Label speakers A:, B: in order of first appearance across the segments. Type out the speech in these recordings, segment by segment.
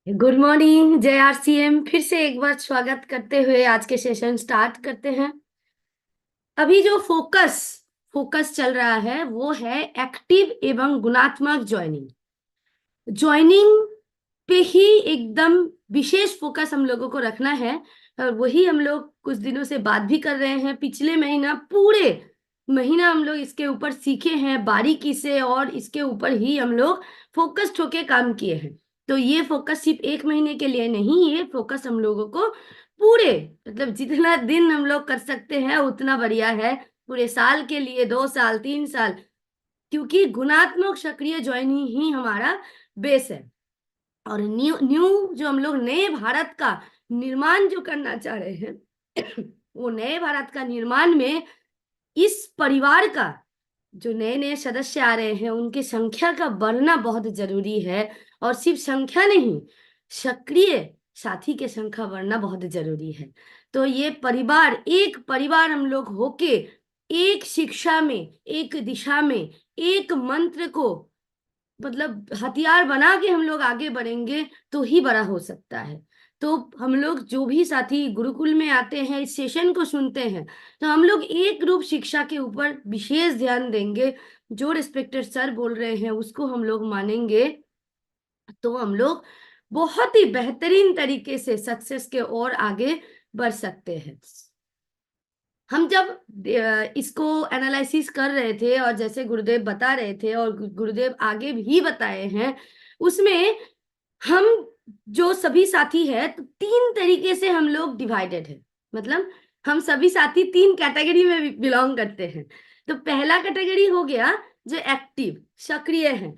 A: Good morning जय RCM. फिर से एक बार स्वागत करते हुए आज के सेशन स्टार्ट करते हैं। अभी जो फोकस फोकस चल रहा है वो है एक्टिव एवं गुणात्मक ज्वाइनिंग। ज्वाइनिंग पे ही एकदम विशेष फोकस हम लोगों को रखना है। और वही हम लोग कुछ दिनों से बात भी कर रहे हैं। पिछले महीना पूरे महीना हम लोग इसके ऊपर सीखे हैं बारीकी से, और इसके ऊपर ही हम लोग फोकस्ड होके काम किए हैं। तो ये फोकस सिर्फ एक महीने के लिए नहीं, ये फोकस हम लोगों को पूरे मतलब जितना दिन हम लोग कर सकते हैं उतना बढ़िया है। पूरे साल के लिए, 2 साल 3 साल, क्योंकि गुणात्मक सक्रिय ज्वाइनिंग ही हमारा बेस है। और न्यू न्यू जो हम लोग नए भारत का निर्माण जो करना चाह रहे हैं वो नए भारत का निर्माण में इस परिवार का जो नए नए सदस्य आ रहे हैं उनकी संख्या का बढ़ना बहुत जरूरी है। और सिर्फ संख्या नहीं, सक्रिय साथी के संख्या बढ़ना बहुत जरूरी है। तो ये परिवार, एक परिवार हम लोग होके एक शिक्षा में, एक दिशा में, एक मंत्र को मतलब हथियार बना के हम लोग आगे बढ़ेंगे तो ही बड़ा हो सकता है। तो हम लोग जो भी साथी गुरुकुल में आते हैं, इस सेशन को सुनते हैं, तो हम लोग एक रूप शिक्षा के ऊपर विशेष ध्यान देंगे। जो रिस्पेक्टेड सर बोल रहे हैं उसको हम लोग मानेंगे, तो हम लोग बहुत ही बेहतरीन तरीके से सक्सेस के ओर आगे बढ़ सकते हैं। हम जब इसको एनालिसिस कर रहे थे और जैसे गुरुदेव बता रहे थे और गुरुदेव आगे भी बताए हैं, उसमें हम जो सभी साथी है तो 3 तरीके से हम लोग डिवाइडेड है। मतलब हम सभी साथी 3 कैटेगरी में बिलोंग करते हैं। तो पहला कैटेगरी हो गया जो एक्टिव सक्रिय है,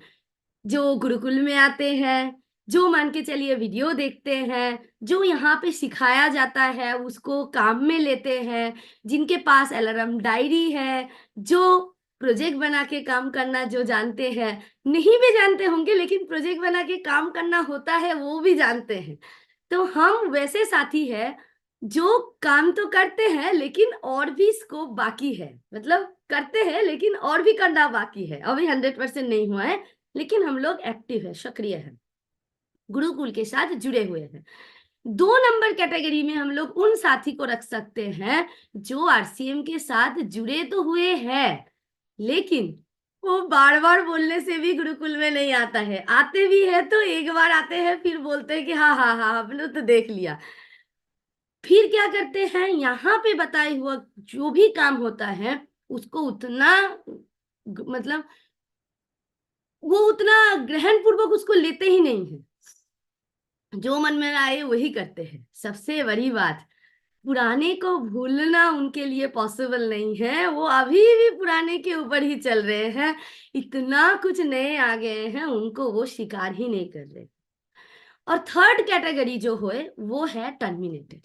A: जो गुरुकुल में आते हैं, जो मान के चलिए वीडियो देखते हैं, जो यहाँ पे सिखाया जाता है उसको काम में लेते हैं, जिनके पास अलार्म डायरी है, जो प्रोजेक्ट बना के काम करना जो जानते हैं, नहीं भी जानते होंगे लेकिन प्रोजेक्ट बना के काम करना होता है वो भी जानते हैं। तो हम वैसे साथी हैं जो काम तो करते हैं लेकिन और भी स्कोप बाकी है। मतलब करते हैं लेकिन और भी करना बाकी है, अभी 100% नहीं हुआ है, लेकिन हम लोग एक्टिव है, सक्रिय है, गुरुकुल के साथ जुड़े हुए हैं। 2 नंबर कैटेगरी में हम लोग उन साथी को रख सकते हैं जो आरसीएम के साथ जुड़े तो हुए हैं, लेकिन वो बार बार बोलने से भी गुरुकुल में नहीं आता है। आते भी है तो एक बार आते हैं फिर बोलते हैं कि हाँ हाँ हाँ हमने तो देख लिया। फिर क्या करते हैं, यहाँ पे बताए हुआ जो भी काम होता है उसको उतना मतलब वो उतना ग्रहण पूर्वक उसको लेते ही नहीं है। जो मन में आए वही करते हैं। सबसे बड़ी बात, पुराने को भूलना उनके लिए पॉसिबल नहीं है। वो अभी भी पुराने के ऊपर ही चल रहे हैं। इतना कुछ नए आ गए हैं उनको वो स्वीकार ही नहीं कर रहे। और थर्ड कैटेगरी जो है वो है टर्मिनेटेड।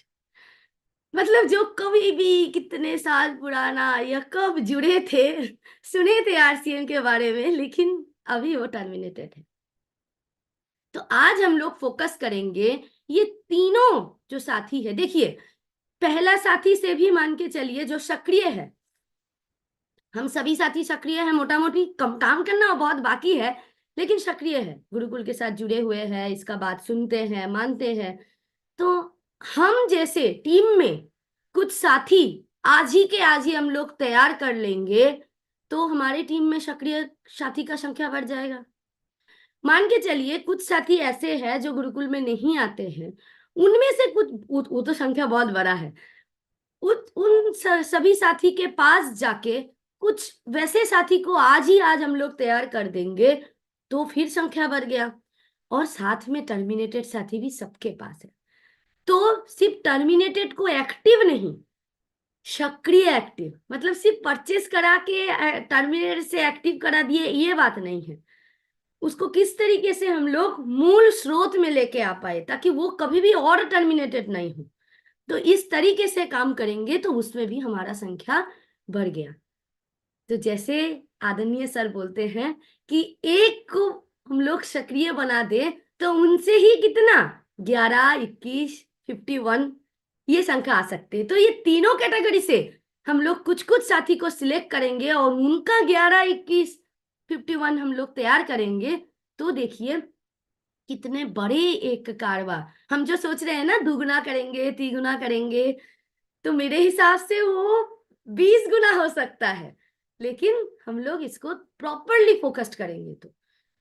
A: मतलब जो कभी भी कितने साल पुराना या कब जुड़े थे, सुने थे आरसीएम के बारे में, लेकिन अभी वो टर्मिनेटेड है। तो आज हम लोग फोकस करेंगे ये तीनों जो साथी है। देखिए, पहला साथी से भी मान के चलिए जो सक्रिय है, हम सभी साथी सक्रिय हैं, मोटा मोटी कम काम करना बहुत बाकी है लेकिन सक्रिय है, गुरुकुल के साथ जुड़े हुए हैं, इसका बात सुनते हैं, मानते हैं। तो हम जैसे टीम में कुछ साथी आज ही के आज ही हम लोग तैयार कर लेंगे तो हमारी टीम में सक्रिय साथी का संख्या बढ़ जाएगा। मान के चलिए कुछ साथी ऐसे हैं जो गुरुकुल में नहीं आते हैं, उनमें से कुछ वो तो संख्या बहुत बड़ा है, उन सभी साथी के पास जाके कुछ वैसे साथी को आज ही आज हम लोग तैयार कर देंगे तो फिर संख्या बढ़ गया। और साथ में टर्मिनेटेड साथी भी सबके पास है। तो सिर्फ टर्मिनेटेड को एक्टिव नहीं, सक्रिय एक्टिव, मतलब सिर्फ परचेस करा के टर्मिनेटेड से एक्टिव करा दिए ये बात नहीं है। उसको किस तरीके से हम लोग मूल स्रोत में लेके आ पाए ताकि वो कभी भी और टर्मिनेटेड नहीं हो। तो इस तरीके से काम करेंगे तो उसमें भी हमारा संख्या बढ़ गया। तो जैसे आदरणीय सर बोलते हैं कि एक को हम लोग सक्रिय बना दे तो उनसे ही कितना 11 21 51 ये संख्या आ सकते हैं। तो ये तीनों कैटेगरी से हम लोग कुछ कुछ साथी को सिलेक्ट करेंगे और उनका 11 21 51 हम लोग तैयार करेंगे। तो देखिए कितने बड़े एक कारवा, हम जो सोच रहे हैं ना दुगुना करेंगे तिगुना करेंगे, तो मेरे हिसाब से वो 20 गुना हो सकता है। लेकिन हम लोग इसको प्रॉपरली फोकस्ड करेंगे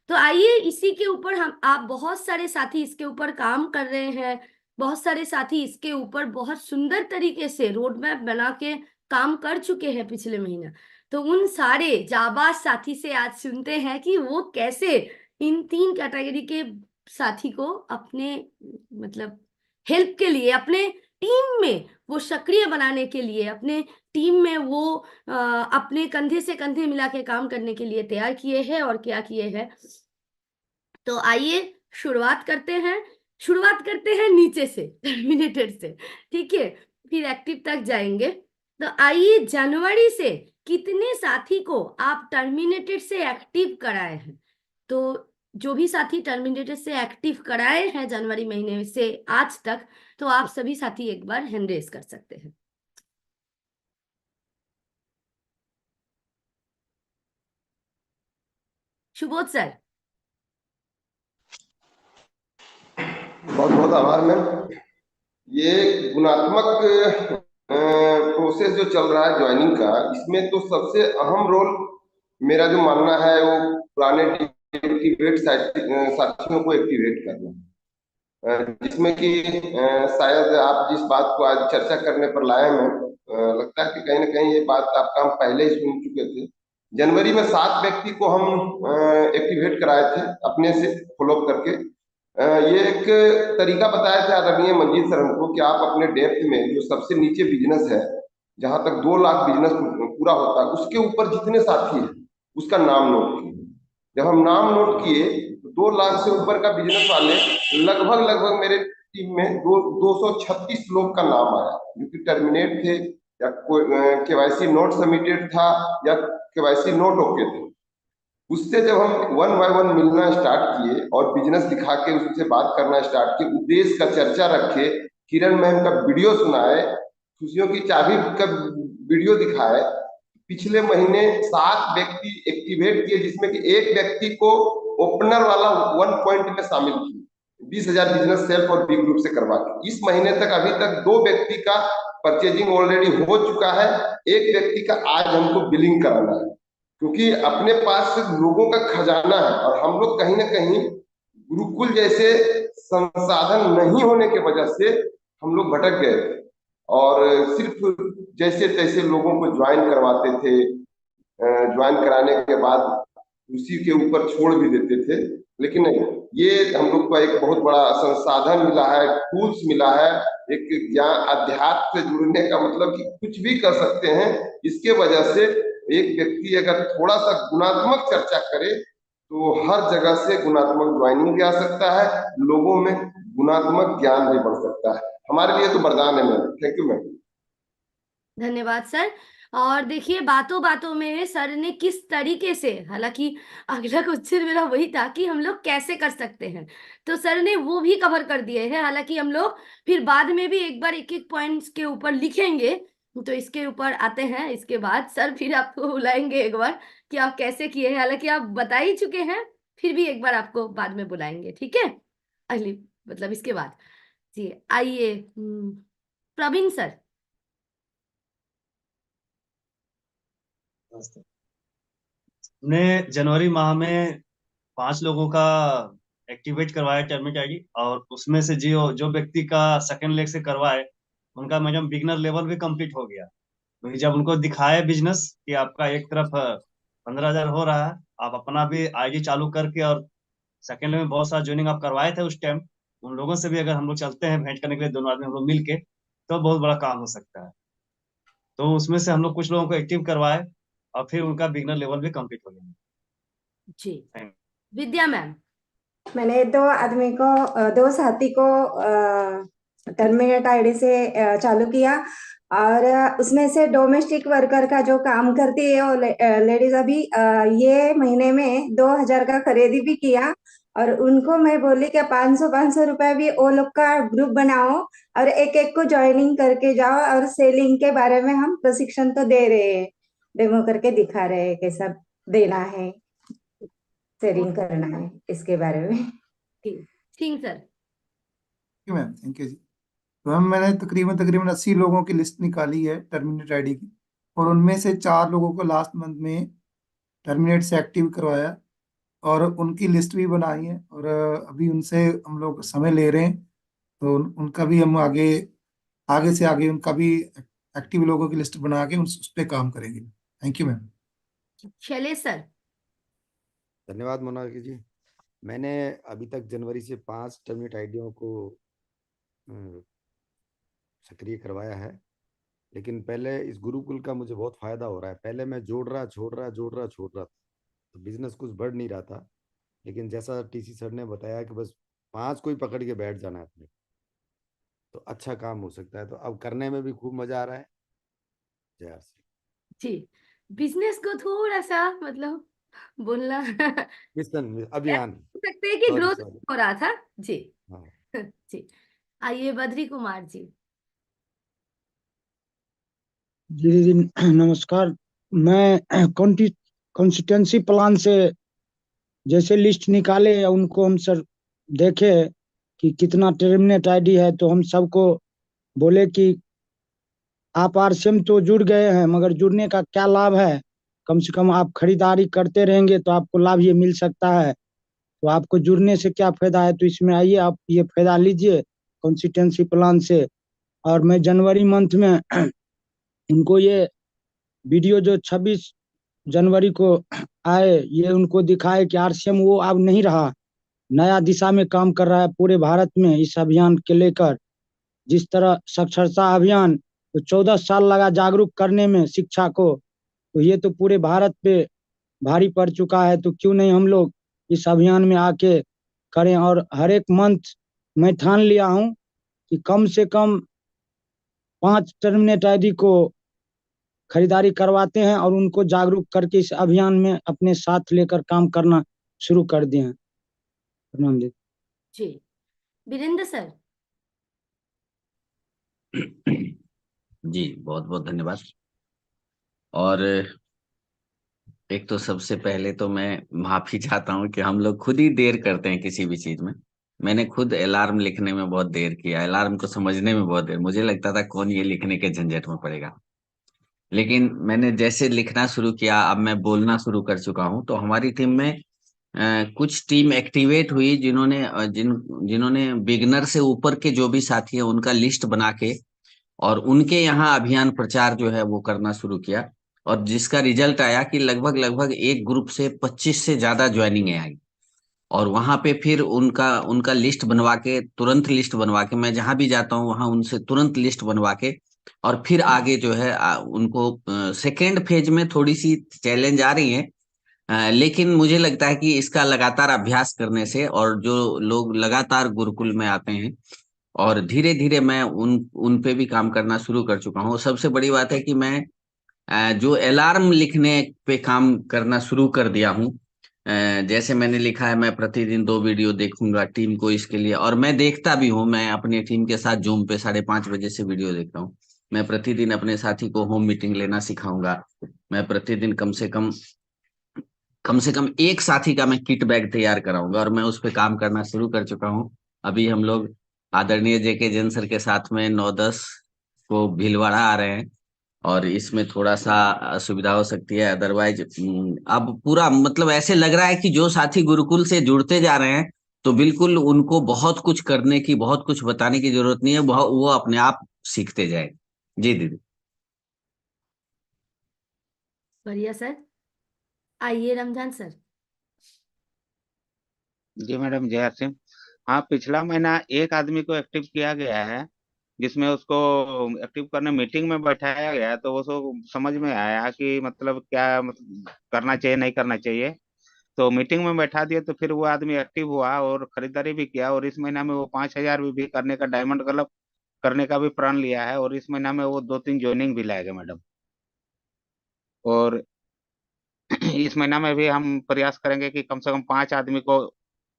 A: तो आइए इसी के ऊपर हम आप बहुत सारे साथी इसके ऊपर काम कर रहे हैं, बहुत सारे साथी इसके ऊपर बहुत सुंदर तरीके से रोड मैप बना के काम कर चुके हैं पिछले महीना। तो उन सारे जाबाज साथी से आज सुनते हैं कि वो कैसे इन 3 कैटेगरी के साथी को अपने मतलब हेल्प के लिए, अपने टीम में वो सक्रिय बनाने के लिए, अपने टीम में वो अपने कंधे से कंधे मिला के काम करने के लिए तैयार किए हैं और क्या किए हैं। तो आइए शुरुआत करते हैं नीचे से टर्मिनेटेड से, ठीक है, फिर एक्टिव तक जाएंगे। तो आइए जनवरी से कितने साथी को आप टर्मिनेटेड से एक्टिव कराए हैं? तो जो भी साथी टर्मिनेटेड से एक्टिव कराए हैं जनवरी महीने से आज तक, तो आप सभी साथी एक बार हैंड रेज कर सकते हैं। सुबोध सर।
B: बहुत बहुत आभार मैम। ये गुणात्मक प्रोसेस जो चल रहा है ज्वाइनिंग का, इसमें तो सबसे अहम रोल मेरा जो मानना है वो पुराने एक्टिवेट साथियों को एक्टिवेट करना, जिसमें कि शायद आप जिस बात को आज चर्चा करने पर लाए मैं, लगता है कि कहीं ना कहीं ये बात आपका हम पहले ही सुन चुके थे। जनवरी में 7 व्यक्ति को हम एक्टिवेट कराए थे अपने से फॉलोअप करके। ये एक तरीका बताया था आदरणीय मंजीत सर हमको कि आप अपने डेप्थ में जो सबसे नीचे बिजनेस है, जहां तक 2 लाख बिजनेस पूरा होता है, उसके ऊपर जितने साथी है उसका नाम नोट कीजिए। जब हम नाम नोट किए तो 2 लाख से ऊपर का बिजनेस वाले लगभग लगभग मेरे टीम में 236 लोग का नाम आया, जो कि टर्मिनेट थे या कोई केवाईसी नोट सबमिटेड था या केवाईसी नोट ओके थे। उससे जब हम वन बाय वन मिलना स्टार्ट किए और बिजनेस दिखा के उससे बात करना स्टार्ट किए, उद्देश्य का चर्चा रखे, किरण मैम का वीडियो सुनाए, खुशियों की चाबी का वीडियो दिखाए, पिछले महीने 7 व्यक्ति एक्टिवेट किए, जिसमें कि एक व्यक्ति को ओपनर वाला 1 पॉइंट में शामिल किए, 20,000 बिजनेस सेल्फ और बी ग्रुप से करवा के। इस महीने तक अभी तक 2 व्यक्ति का परचेजिंग ऑलरेडी हो चुका है, एक व्यक्ति का आज हमको बिलिंग कराना है, क्योंकि अपने पास लोगों का खजाना है और हम लोग कहीं ना कहीं गुरुकुल जैसे संसाधन नहीं होने की वजह से हम लोग भटक गए थे और सिर्फ जैसे तैसे लोगों को ज्वाइन करवाते थे, ज्वाइन कराने के बाद उसी के ऊपर छोड़ भी देते थे। लेकिन नहीं, ये हम लोग को एक बहुत बड़ा संसाधन मिला है, टूल्स मिला है, एक ज्ञान अध्यात्म से जुड़ने का मतलब कि कुछ भी कर सकते हैं। इसके वजह से एक व्यक्ति अगर थोड़ा सा गुणात्मक चर्चा करे तो हर जगह से गुणात्मक ज्वाइनिंग भी आ सकता है, लोगों में गुणात्मक ज्ञान भी बढ़ सकता है। हमारे लिए तो वरदान है मैम। Thank you ma'am.
A: धन्यवाद सर। और देखिए बातों बातों में सर ने किस तरीके से, हालांकि अगला क्वेश्चन मेरा वही था कि हम लोग कैसे कर सकते हैं, तो सर ने वो भी कवर कर दिए हैं। हालांकि हम लोग फिर बाद में भी एक बार एक एक पॉइंट्स के ऊपर लिखेंगे, तो इसके ऊपर आते हैं। इसके बाद सर फिर आपको बुलाएंगे एक बार कि आप कैसे किए हैं, हालांकि आप बता ही चुके हैं, फिर भी एक बार आपको बाद में बुलाएंगे, ठीक है, अगली मतलब इसके बाद। जी आइए प्रवीण सर।
C: हमने जनवरी माह में 5 लोगों का एक्टिवेट करवाया टर्मिट आईडी, और उसमें से जो जो व्यक्ति का सेकंड लेग से करवाए उनका मैडम बिगनर लेवल भी कंप्लीट हो गया। तो जब उनको दिखाए बिजनेस कि आपका एक तरफ 15,000 हो रहा है, आप अपना भी आईडी चालू करके, और सेकंड में बहुत सारा ज्वाइनिंग आप करवाए थे उस टाइम, उन लोगों से भी अगर हम लोग चलते हैं भेंट करने के लिए, दोनों आदमी हम लोग मिल के, तो बहुत बड़ा काम हो सकता है। तो उसमें से हम लोग कुछ लोगों को एक्टिव करवाए और फिर उनका बिगनर लेवल भी कंप्लीट हो गया।
A: जी विद्या मैम।
D: मैंने 2 आदमी को 2 साथी को टर्मिनेट आईडी से चालू किया, और उसमें से डोमेस्टिक वर्कर का जो काम करती है वो लेडीज अभी ये महीने में 2,000 का खरीदी भी किया, और उनको मैं बोली कि 500 रुपए भी वो लोग का ग्रुप बनाओ और एक एक को ज्वाइनिंग करके जाओ, और सेलिंग के बारे में हम प्रशिक्षण तो दे रहे हैं, डेमो करके दिखा रहे हैं कैसा देना है, सेलिंग करना है, इसके बारे में।
A: ठीक, Singh sir.
E: You ma'am, thank you ji. तो मैम मैंने तकरीबन तकरीबन 80 लोगों की लिस्ट निकाली है टर्मिनेट आईडी की, और उनमें से 4 लोगों को लास्ट मंथ में टर्मिनेट से एक्टिव करवाया, और उनकी लिस्ट भी बनाई है, और अभी उनसे हम लोग समय ले रहे हैं। तो उनका भी हम आगे आगे से आगे उनका भी एक्टिव लोगों की लिस्ट बना के उस पर काम करेंगे। Thank you ma'am.
A: Shailesh sir.
F: धन्यवाद मोनालिका जी। मैंने अभी तक जनवरी से 5 टर्मिनेट आईडियों को सक्रिय करवाया है, लेकिन पहले इस गुरुकुल का मुझे बहुत फायदा हो रहा है। पहले मैं जोड़ रहा छोड़ रहा छोड़ रहा था, तो बिजनेस कुछ बढ़ नहीं रहा था। लेकिन जैसा टीसी सर ने बताया कि बस 5 को ही पकड़ के बैठ जाना है अपने, तो अच्छा काम हो सकता है। तो अब करने में भी खूब मजा आ रहा है। जय आर सी।
A: जी, बिजनेस को थोड़ा सा मतलब बोलना कह
F: मिशन अभियान।
A: सकते हैं कि
F: सॉरी
A: ग्रोथ
F: सॉरी।
A: हो रहा था। जी।
F: हाँ।
A: जी, आइए बद्री कुमार जी।
G: जी जी नमस्कार। मैं कॉन्स्टिट्यूंसी प्लान से जैसे लिस्ट निकाले उनको हम सर देखे कि कितना टर्मिनेट आईडी है, तो हम सबको बोले कि आप आरसीएम तो जुड़ गए हैं, मगर जुड़ने का क्या लाभ है? कम से कम आप खरीदारी करते रहेंगे तो आपको लाभ ये मिल सकता है। तो आपको जुड़ने से क्या फायदा है? तो इसमें आइए, आप ये फायदा लीजिए कॉन्स्टिट्यूंसी प्लान से। और मैं जनवरी मंथ में उनको ये वीडियो जो 26 जनवरी को आए, ये उनको दिखाए कि आरसीएम वो अब नहीं रहा, नया दिशा में काम कर रहा है पूरे भारत में इस अभियान के लेकर। जिस तरह साक्षरता अभियान तो 14 साल लगा जागरूक करने में शिक्षा को, तो ये तो पूरे भारत पे भारी पड़ चुका है। तो क्यों नहीं हम लोग इस अभियान में आके करें? और हर एक मंथ मैं ठान लिया हूँ कि कम से कम 5 टर्मिनेट आईडी को खरीदारी करवाते हैं और उनको जागरूक करके इस अभियान में अपने साथ लेकर काम करना शुरू कर दिए हैं। प्रणाम जी।
A: जी, वीरेंद्र सर।
H: जी बहुत बहुत धन्यवाद। और एक तो सबसे पहले तो मैं माफी चाहता हूँ कि हम लोग खुद ही देर करते हैं किसी भी चीज में। मैंने खुद अलार्म लिखने में बहुत देर किया, अलार्म को समझने में बहुत देर, मुझे लगता था कौन ये लिखने के झंझट में पड़ेगा। लेकिन मैंने जैसे लिखना शुरू किया, अब मैं बोलना शुरू कर चुका हूँ, तो हमारी टीम में कुछ टीम एक्टिवेट हुई जिन्होंने बिगनर से ऊपर के जो भी साथी हैं उनका लिस्ट बना के और उनके यहाँ अभियान प्रचार जो है वो करना शुरू किया। और जिसका रिजल्ट आया कि लगभग लगभग एक ग्रुप से 25 से ज्यादा ज्वाइनिंग आई। और वहां पे फिर उनका उनका लिस्ट बनवा के, तुरंत लिस्ट बनवा के, मैं जहां भी जाता हूँ वहां उनसे तुरंत लिस्ट बनवा के, और फिर आगे जो है उनको सेकेंड फेज में थोड़ी सी चैलेंज आ रही है। लेकिन मुझे लगता है कि इसका लगातार अभ्यास करने से, और जो लोग लगातार गुरुकुल में आते हैं, और धीरे धीरे मैं उन पे भी काम करना शुरू कर चुका हूँ। सबसे बड़ी बात है कि मैं जो अलार्म लिखने पे काम करना शुरू कर दिया हूँ। जैसे मैंने लिखा है, मैं प्रतिदिन 2 वीडियो देखूंगा टीम को इसके लिए, और मैं देखता भी हूँ। मैं अपनी टीम के साथ जूम पे 5:30 बजे से वीडियो देखता हूँ। मैं प्रतिदिन अपने साथी को होम मीटिंग लेना सिखाऊंगा। मैं प्रतिदिन कम से कम एक साथी का मैं किट बैग तैयार कराऊंगा, और मैं उस पर काम करना शुरू कर चुका हूँ। अभी हम लोग आदरणीय जेके जैन सर के साथ में 9-10 को भीलवाड़ा आ रहे हैं, और इसमें थोड़ा सा असुविधा हो सकती है। अदरवाइज अब पूरा मतलब ऐसे लग रहा है कि जो साथी गुरुकुल से जुड़ते जा रहे हैं, तो बिल्कुल उनको बहुत कुछ करने की, बहुत कुछ बताने की जरूरत नहीं है, वो अपने आप सीखते जाए। जी दीदी।
A: बढ़िया सर। आइए रमजान सर।
I: जी मैडम, जय आर सिंह। हाँ, पिछला महीना एक आदमी को एक्टिव किया गया है, जिसमें उसको एक्टिव करने मीटिंग में बैठाया गया, तो उसको समझ में आया कि मतलब क्या मतलब करना चाहिए नहीं करना चाहिए। तो मीटिंग में बैठा दिया, तो फिर वो आदमी एक्टिव हुआ और खरीदारी भी किया, और इस महीना में वो 5,000 भी करने का, डायमंड क्लब करने का भी प्रण लिया है, और इस महीना में वो 2-3 ज्वाइनिंग भी लाएगा मैडम। और इस महीना में भी हम प्रयास करेंगे कि कम से कम 5 आदमी को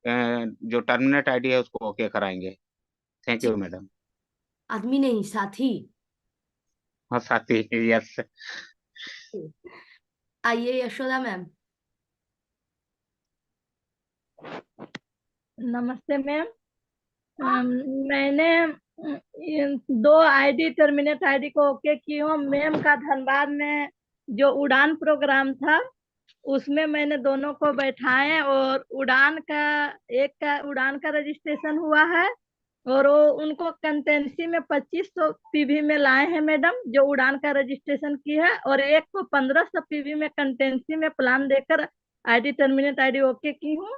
I: जो टर्मिनेट आईडी है उसको ओके कराएंगे। थैंक
A: जी,
I: यू मैडम।
A: आदमी नहीं साथी।
I: हाँ साथी, यस।
A: आइए यशोदा मैम।
J: नमस्ते मैम। मैंने इन 2 आईडी टर्मिनेट आईडी को ओके की हूँ। मैम का धनबाद में जो उड़ान प्रोग्राम था उसमें मैंने दोनों को बैठाए और एक का उड़ान का रजिस्ट्रेशन हुआ है और वो उनको कंटेंसी में 2500 पीवी में लाए हैं मैडम, जो उड़ान का रजिस्ट्रेशन की है, और एक को 1500 पीवी में कंटेंसी में प्लान देकर आईडी टर्मिनेट आईडी ओके की हूँ।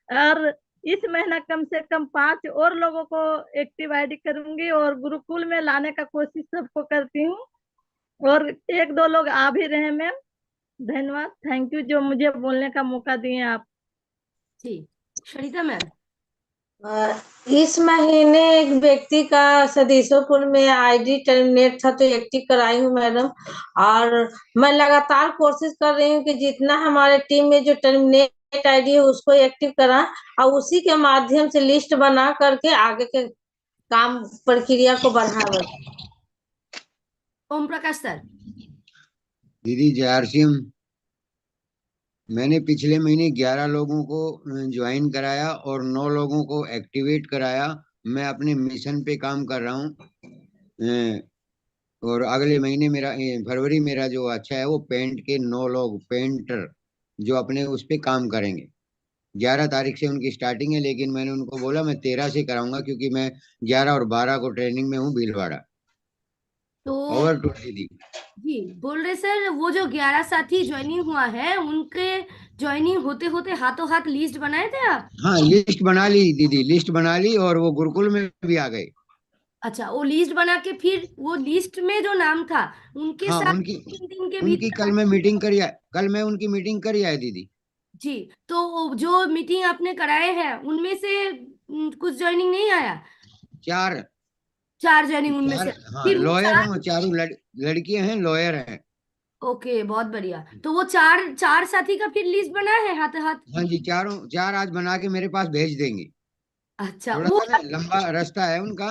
J: और इस महीना कम से कम 5 और लोगों को एक्टिव आईडी करूंगी और गुरुकुल में लाने का कोशिश सबको करती हूँ और 1-2 लोग आ भी रहे मैम। धन्यवाद, थैंक यू जो मुझे बोलने का मौका दिए आप।
A: जी, सरिता मैम।
K: इस महीने एक व्यक्ति का सदीसोपुर में आईडी टर्मिनेट था तो एक्टिव कराई हूँ मैडम, और मैं लगातार कोशिश कर रही हूँ कि जितना हमारे टीम में जो टर्मिनेट आईडी है उसको एक्टिव करा और उसी के माध्यम से लिस्ट बना करके आगे के काम प्रक्रिया को बढ़ावा।
A: ओम प्रकाश सर।
L: दीदी जय आर सिंह, मैंने पिछले महीने 11 लोगों को ज्वाइन कराया और 9 लोगों को एक्टिवेट कराया। मैं अपने मिशन पे काम कर रहा हूँ और अगले महीने फरवरी मेरा जो अच्छा है वो पेंट के 9 लोग पेंटर जो अपने उस पे काम करेंगे। 11 तारीख से उनकी स्टार्टिंग है, लेकिन मैंने उनको बोला मैं 13 से कराऊंगा क्योंकि मैं 11 और 12 को ट्रेनिंग में हूँ भीलवाड़ा।
A: तो
L: ओवर टू दीदी।
A: जी बोल रहे सर, वो जो 11 साथी ज्वाइनिंग हुआ है उनके ज्वाइनिंग होते होते हाथों हाथ लिस्ट बनाए थे आप?
L: हाँ लिस्ट बना ली दीदी, लिस्ट बना ली और वो गुरुकुल में भी आ गए।
A: अच्छा, वो लिस्ट बना के फिर वो लिस्ट में जो नाम था उनके
L: हाँ
A: साथ
L: उनकी
A: 3 दिन के
L: उनकी
A: बीच।
L: कल मैं मीटिंग करी है, कल मैं उनकी मीटिंग करी है दीदी।
A: जी, तो वो जो मीटिंग आपने कराए हैं उनमें से कुछ ज्वाइनिंग नहीं आया?
L: 4
A: ज्वाइनिंग उनमें से
L: हाँ
A: फिर वो
L: लॉयर हैं,
A: 4।
L: वो चारों लड़कियां हैं, लॉयर हैं।
A: ओके, बहुत बढ़िया। तो वो चार साथी का फिर लिस्ट बना है हाथ हाथ?
L: हाँ जी, 4 आज बना के मेरे पास भेज देंगे।
A: अच्छा,
L: थोड़ा
A: वो
L: सा ना लंबा रास्ता है उनका।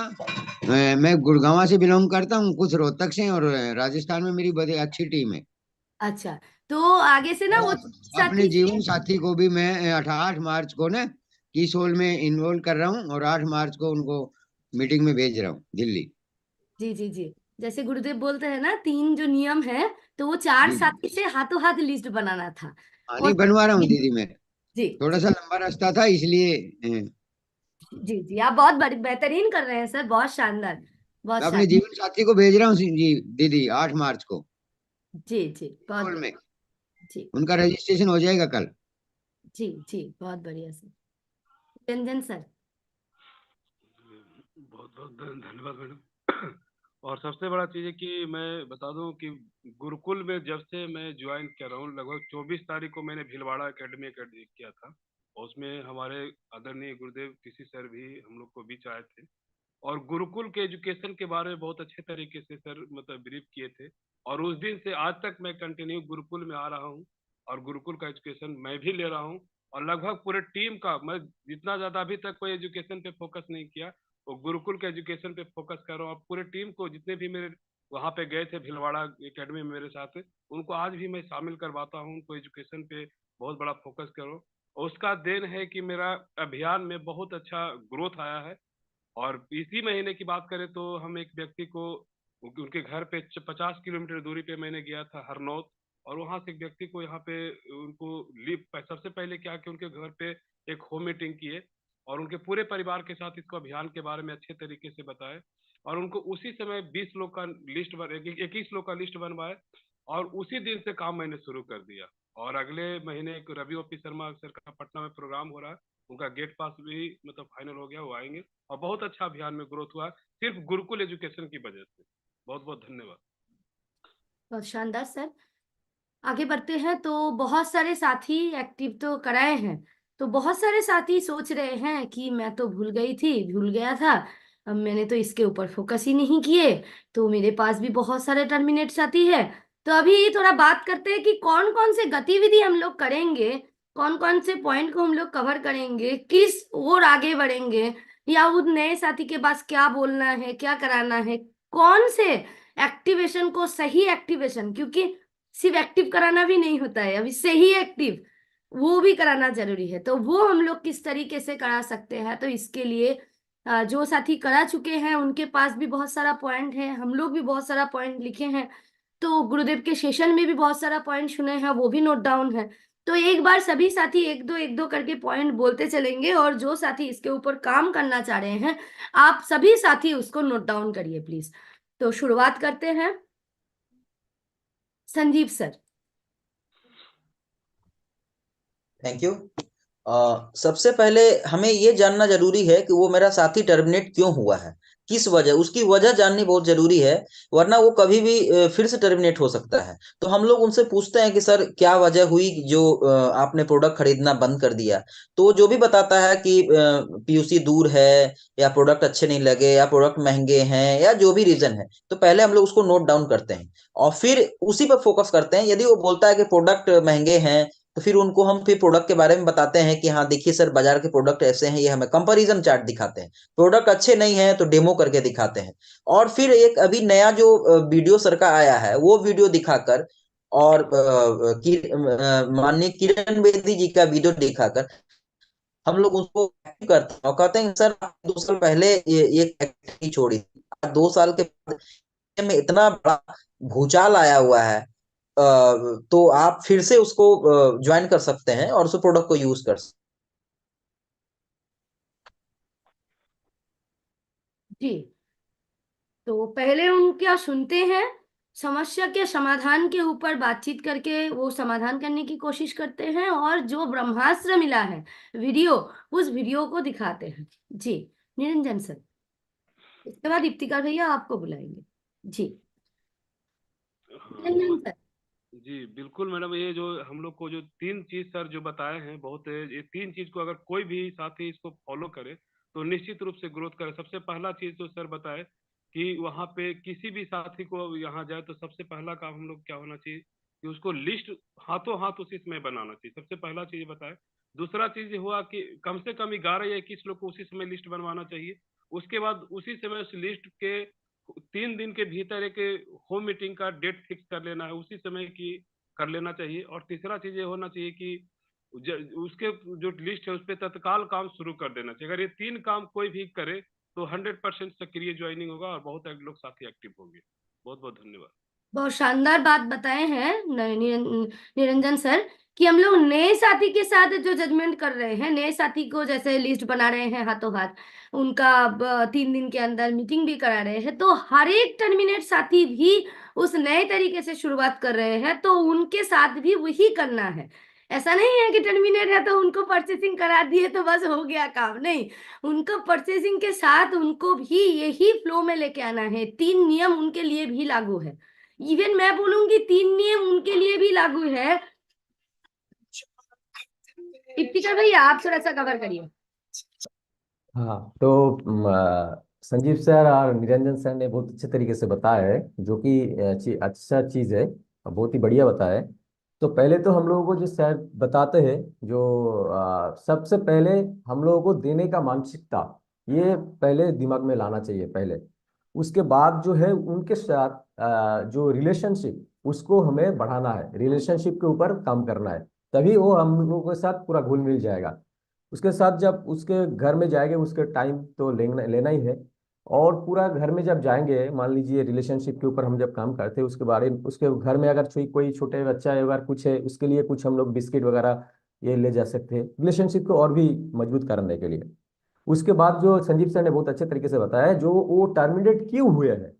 L: मैं गुड़गांव से बिलोंग करता हूँ, कुछ रोहतक से, और राजस्थान में मेरी बड़ी अच्छी टीम है।
A: अच्छा, तो आगे से ना वो
L: अपने
A: साथी
L: जीवन साथी को भी मैं 8 मार्च को ना कीसोल में इन्वॉल्व कर रहा हूँ और 8 मार्च को उनको मीटिंग में भेज रहा हूँ दिल्ली।
A: जी जी जी, जैसे गुरुदेव बोलते हैं ना 3 जो नियम है, तो वो 4
L: जी
A: साथी से हाथों हाथ लिस्ट बनाना था।
L: हाँ
A: और
L: नहीं बनवा रहा हूँ दीदी मैं,
A: जी
L: थोड़ा सा लंबा रास्ता था इसलिए
A: जी जी, आप बहुत बेहतरीन कर रहे हैं सर, बहुत शानदार, बहुत
L: मैं अपने
A: शानदार।
L: जीवन साथी को भेज रहा हूँ जी दीदी 8 मार्च को
A: जी जी, बहुत
L: स्कूल में।
A: बढ़िया। जी
L: उनका रजिस्ट्रेशन हो जाएगा कल।
A: जी जी, बहुत बढ़िया सर। रंजन सर।
M: बहुत बहुत धन्यवाद मैडम। और सबसे बड़ा चीज है कि मैं बता दूं कि गुरुकुल में जब से मैं ज्वाइन कर रहा हूँ, लगभग 24 तारीख को मैंने भीलवाड़ा एकेडमी किया था और उसमें हमारे आदरणीय गुरुदेव टीसी सर भी हम लोग को बीच आए थे और गुरुकुल के एजुकेशन के बारे में बहुत अच्छे तरीके से सर मतलब ब्रीफ किए थे। और उस दिन से आज तक मैं कंटिन्यू गुरुकुल में आ रहा हूँ और गुरुकुल का एजुकेशन मैं भी ले रहा हूँ और लगभग पूरे टीम का मैं जितना ज्यादा अभी तक कोई एजुकेशन पे फोकस नहीं किया वो गुरुकुल के एजुकेशन पे फोकस कर रहा हूँ। पूरे टीम को जितने भी मेरे वहाँ पे गए थे भीलवाड़ा एकेडमी में मेरे साथ, उनको आज भी मैं शामिल करवाता हूँ, उनको एजुकेशन पे बहुत बड़ा फोकस करो। और उसका देन है कि मेरा अभियान में बहुत अच्छा ग्रोथ आया है। और इसी महीने की बात करें तो हम एक व्यक्ति को उनके घर पे 50 किलोमीटर दूरी पे मैंने गया था हरनौत, और वहां से एक व्यक्ति को यहाँ पे उनको सबसे पहले क्या कि उनके घर पे एक होम मीटिंग किए और उनके पूरे परिवार के साथ इसको अभियान के बारे में अच्छे तरीके से बताए और उनको उसी समय 21 लोग का लिस्ट बनवाए और उसी दिन से काम मैंने शुरू कर दिया। और अगले महीने एक रवि ओपी शर्मा सर का पटना में प्रोग्राम हो रहा है, उनका गेट पास भी मतलब फाइनल हो गया, वो आएंगे और बहुत अच्छा अभियान में ग्रोथ हुआ सिर्फ गुरुकुल एजुकेशन की वजह से। बहुत बहुत धन्यवाद।
A: बहुत शानदार सर। आगे बढ़ते हैं। तो बहुत सारे साथी एक्टिव तो कराए हैं, तो बहुत सारे साथी सोच रहे हैं कि मैं तो भूल गया था, अब मैंने तो इसके ऊपर फोकस ही नहीं किए, तो मेरे पास भी बहुत सारे टर्मिनेट साथी है। तो अभी थोड़ा बात करते हैं कि कौन कौन से गतिविधि हम लोग करेंगे, कौन कौन से पॉइंट को हम लोग कवर करेंगे, किस और आगे बढ़ेंगे, या उस नए साथी के पास क्या बोलना है, क्या कराना है, कौन से एक्टिवेशन को सही एक्टिवेशन, क्योंकि सिर्फ एक्टिव कराना भी नहीं होता है, अभी सही एक्टिव वो भी कराना जरूरी है, तो वो हम लोग किस तरीके से करा सकते हैं। तो इसके लिए जो साथी करा चुके हैं उनके पास भी बहुत सारा पॉइंट है, हम लोग भी बहुत सारा पॉइंट लिखे हैं, तो गुरुदेव के सेशन में भी बहुत सारा पॉइंट सुने हैं, वो भी नोट डाउन है। तो एक बार सभी साथी एक दो करके पॉइंट बोलते चलेंगे, और जो साथी इसके ऊपर काम करना चाह रहे हैं आप सभी साथी उसको नोट डाउन करिए प्लीज। तो शुरुआत करते हैं, संजीव सर।
N: Thank you. सबसे पहले हमें ये जानना जरूरी है कि वो मेरा साथी टर्मिनेट क्यों हुआ है, किस वजह, उसकी वजह जाननी बहुत जरूरी है, वरना वो कभी भी फिर से टर्मिनेट हो सकता है। तो हम लोग उनसे पूछते हैं कि सर क्या वजह हुई जो आपने प्रोडक्ट खरीदना बंद कर दिया। तो वो जो भी बताता है कि पीयूसी दूर है, या प्रोडक्ट अच्छे नहीं लगे, या प्रोडक्ट महंगे हैं, या जो भी रीजन है, तो पहले हम लोग उसको नोट डाउन करते हैं और फिर उसी पर फोकस करते हैं। यदि वो बोलता है कि प्रोडक्ट महंगे हैं, तो फिर उनको हम फिर प्रोडक्ट के बारे में बताते हैं कि हाँ देखिए सर बाजार के प्रोडक्ट ऐसे हैं, ये हमें कंपैरिजन चार्ट दिखाते हैं। प्रोडक्ट अच्छे नहीं है तो डेमो करके दिखाते हैं। और फिर एक अभी नया जो वीडियो सर का आया है वो वीडियो दिखाकर, और माननीय किरण बेदी जी का वीडियो दिखाकर हम लोग उसको एक्टिव करते हैं और कहते हैं सर आप 2 साल पहले ये एक्टिविटी छोड़ी थी, आज 2 साल के बाद में इतना बड़ा भूचाल आया हुआ है, तो आप फिर से उसको ज्वाइन कर सकते हैं और उस प्रोडक्ट को यूज कर सकते
A: जी, तो पहले उनका सुनते हैं, समस्या के समाधान के ऊपर बातचीत करके वो समाधान करने की कोशिश करते हैं, और जो ब्रह्मास्त्र मिला है वीडियो, उस वीडियो को दिखाते हैं। जी निरंजन सर, उसके बाद इफ्तिकार भैया आपको बुलाएंगे। जी निरंजन सर।
M: जी बिल्कुल मैडम, ये जो हम लोग को जो 3 चीज सर जो बताए हैं बहुत है, ये 3 चीज को अगर कोई भी साथी इसको फॉलो करे तो निश्चित रूप से ग्रोथ करे। सबसे पहला चीज जो सर बताए कि वहाँ पे किसी भी साथी को यहाँ जाए तो सबसे पहला काम हम लोग क्या होना चाहिए कि उसको लिस्ट हाथों हाथ उसी समय बनाना चाहिए, सबसे पहला चीज बताए। दूसरा चीज ये हुआ कि कम से कम 11 या 21 लोग को उसी समय लिस्ट बनवाना चाहिए। उसके बाद उसी समय उस लिस्ट के 3 दिन के भीतर एक होम मीटिंग का डेट फिक्स कर लेना है, उसी समय की कर लेना चाहिए। और तीसरा चीज ये होना चाहिए कि उसके जो लिस्ट है उस पर तत्काल काम शुरू कर देना चाहिए। अगर ये 3 काम कोई भी करे तो 100% सक्रिय ज्वाइनिंग होगा और बहुत लोग साथी एक्टिव होंगे। बहुत बहुत धन्यवाद।
A: बहुत शानदार बात बताए हैं निरंजन सर, कि हम लोग नए साथी के साथ जो जजमेंट कर रहे हैं, नए साथी को जैसे लिस्ट बना रहे हैं हाथों हाथ, उनका 3 दिन के अंदर मीटिंग भी करा रहे हैं, तो हर एक टर्मिनेट साथी भी उस नए तरीके से शुरुआत कर रहे हैं, तो उनके साथ भी वही करना है। ऐसा नहीं है कि टर्मिनेट है तो उनको परचेसिंग करा दिए तो बस हो गया काम, नहीं, उनको परचेसिंग के साथ उनको भी यही फ्लो में लेके आना है। 3 नियम उनके लिए भी लागू है, इवन मैं बोलूंगी 3 नियम उनके लिए भी लागू है। इफ्तिकार भैया आप थोड़ा सा कवर करिए।
O: हाँ तो संजीव सर और निरंजन सर ने बहुत अच्छे तरीके से बताया है, जो कि अच्छा चीज़ है और बहुत ही बढ़िया बताया है। तो पहले तो हम लोगों को जो सर बताते हैं, जो सबसे पहले हम लोगों को देने का मानसिकता, ये पहले दिमाग में लाना चाहिए पहले। उसके बाद जो है उनके साथ जो रिलेशनशिप, उसको हमें बढ़ाना है, रिलेशनशिप के ऊपर काम करना है, तभी वो हम लोगों के साथ पूरा घुल मिल जाएगा। उसके साथ जब उसके घर में जाएंगे उसके टाइम तो लेना लेना ही है। और पूरा घर में जब जाएंगे, मान लीजिए रिलेशनशिप के ऊपर हम जब काम करते हैं, उसके बारे में उसके घर में अगर कोई छोटे बच्चा है, अगर कुछ है, उसके लिए कुछ हम लोग बिस्किट वगैरह ये ले जा सकते हैं रिलेशनशिप को और भी मजबूत करने के लिए। उसके बाद जो संजीव सर ने बहुत अच्छे तरीके से बताया है, जो वो टर्मिनेट क्यों हुए हैं।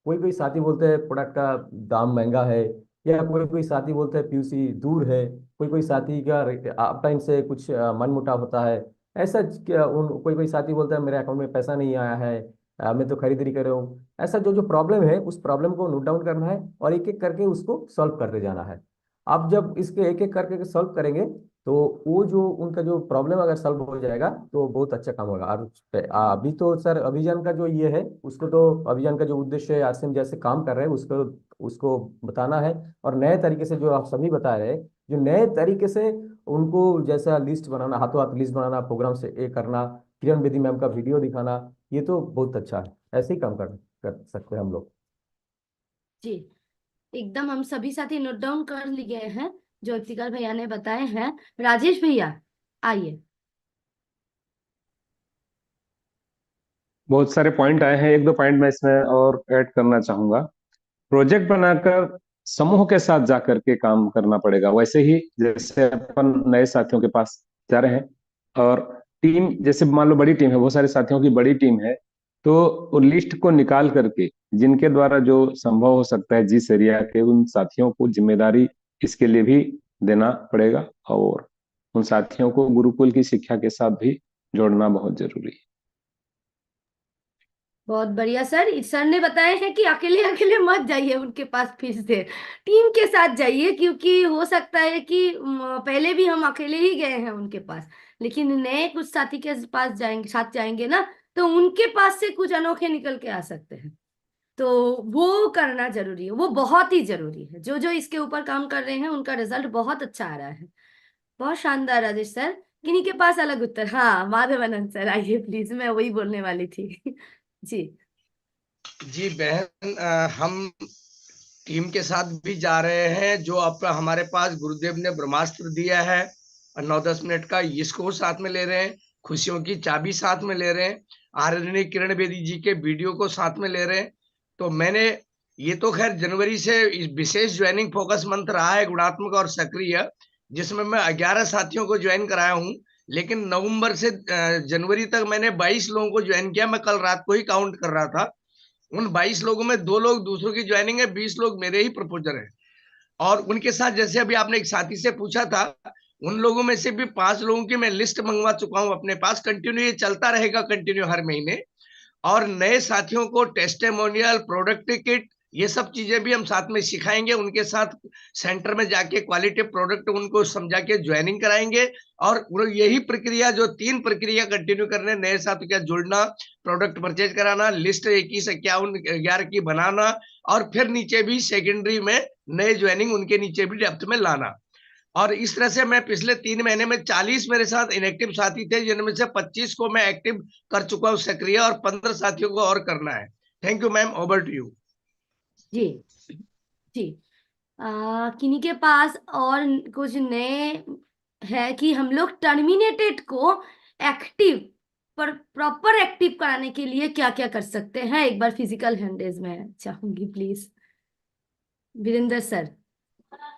O: कोई कोई साथी बोलते हैं प्रोडक्ट का दाम महंगा है, या कोई कोई साथी बोलते हैं पीयूसी दूर है, कोई कोई साथी का अप टाइम से कुछ मनमुटाव होता है। ऐसा कोई कोई साथी बोलता है मेरे अकाउंट में पैसा नहीं आया है, मैं तो खरीदारी कर रहा हूँ। ऐसा जो जो प्रॉब्लम है, उस प्रॉब्लम को नोट डाउन करना है और एक एक करके उसको सॉल्व करते जाना है। आप जब इसके एक एक करके सॉल्व करेंगे, तो वो जो उनका जो प्रॉब्लम अगर सॉल्व हो जाएगा तो बहुत अच्छा काम होगा। और अभी तो सर अभियान का जो ये है, उसको तो अभियान का जो उद्देश्य है, आसिम जैसे काम कर रहे हैं उसको उसको बताना है। और नए तरीके से जो आप सभी बता रहे हैं, जो नए तरीके से उनको जैसा लिस्ट बनाना, हाथों हाथ लिस्ट बनाना, प्रोग्राम से ये करना, किरण बेदी मैम का वीडियो दिखाना, ये तो बहुत अच्छा है। ऐसे ही काम कर सकते हैं हम लोग।
A: जी एकदम, हम सभी साथी नोट डाउन कर लिए हैं जो इफ्तिकार भैया ने बताए हैं। राजेश भैया आइए।
P: बहुत सारे पॉइंट आए हैं, एक दो पॉइंट मैं इसमें और ऐड करना चाहूंगा। प्रोजेक्ट बनाकर समूह के साथ जाकर के काम करना पड़ेगा। वैसे ही जैसे अपन नए साथियों के पास जा रहे हैं और टीम, जैसे मान लो बड़ी टीम है, बहुत सारे साथियों की बड़ी टीम है, तो लिस्ट को निकाल करके जिनके द्वारा जो संभव हो सकता है जिस एरिया के, उन साथियों को जिम्मेदारी इसके लिए भी देना पड़ेगा और उन साथियों को गुरुकुल की शिक्षा के साथ भी जोड़ना बहुत जरूरी है।
A: बहुत बढ़िया सर। सर ने बताया है कि अकेले अकेले मत जाइए उनके पास, फिर से टीम के साथ जाइए, क्योंकि हो सकता है कि पहले भी हम अकेले ही गए हैं उनके पास, लेकिन नए कुछ साथी के पास जाएंगे, साथ जाएंगे ना, तो उनके पास से कुछ अनोखे निकल के आ सकते हैं। तो वो करना जरूरी है, वो बहुत ही जरूरी है। जो जो इसके ऊपर काम कर रहे हैं उनका रिजल्ट बहुत अच्छा आ रहा है। बहुत शानदार राजेश सर। किन्हीं के पास अलग उत्तर? हाँ, माधवानंद सर आइए प्लीज, मैं वही बोलने वाली थी। जी
Q: जी बहन, हम टीम के साथ भी जा रहे हैं। जो अब हमारे पास गुरुदेव ने ब्रह्मास्त्र दिया है 9-10 मिनट का, इसको साथ में ले रहे हैं। खुशियों की चाबी साथ में ले रहे हैं। आदरणीय किरण बेदी जी के वीडियो को साथ में ले रहे हैं। तो मैंने ये तो खैर जनवरी से इस विशेष ज्वाइनिंग फोकस मंथ रहा है गुणात्मक और सक्रिय, जिसमें मैं 11 साथियों को ज्वाइन कराया हूँ। लेकिन नवंबर से जनवरी तक मैंने 22 लोगों को ज्वाइन किया। मैं कल रात को ही काउंट कर रहा था। उन 22 लोगों में 2 लोग दूसरों की ज्वाइनिंग है, 20 लोग मेरे ही प्रपोजर हैं। और उनके साथ जैसे अभी आपने एक साथी से पूछा था, उन लोगों में से भी 5 लोगों की मैं लिस्ट मंगवा चुका हूं अपने पास। कंटिन्यू ये चलता रहेगा, कंटिन्यू हर महीने। और नए साथियों को टेस्टिमोनियल, प्रोडक्ट किट, ये सब चीजें भी हम साथ में सिखाएंगे। उनके साथ सेंटर में जाके क्वालिटी प्रोडक्ट उनको समझा के ज्वाइनिंग कराएंगे। और यही प्रक्रिया, जो 3 प्रक्रिया कंटिन्यू करने, नए साथियों का जुड़ना, प्रोडक्ट परचेज कराना, लिस्ट 21-51-11 की बनाना, और फिर नीचे भी सेकेंडरी में नए ज्वाइनिंग उनके नीचे भी डेप्थ में लाना। और इस तरह से मैं पिछले 3 महीने में 40 मेरे साथ इनएक्टिव साथी थे, जिनमें से 25 को मैं एक्टिव कर चुका हूँ सक्रिय, और 15 साथियों को और करना है। Thank you ma'am, over to you.
A: जी जी। किन्हीं के पास और कुछ नए है कि हम लोग टर्मिनेटेड को एक्टिव पर प्रॉपर एक्टिव कराने के लिए क्या क्या कर सकते हैं? एक बार फिजिकल हैंडेज में चाहूंगी प्लीज। वीरेंद्र सर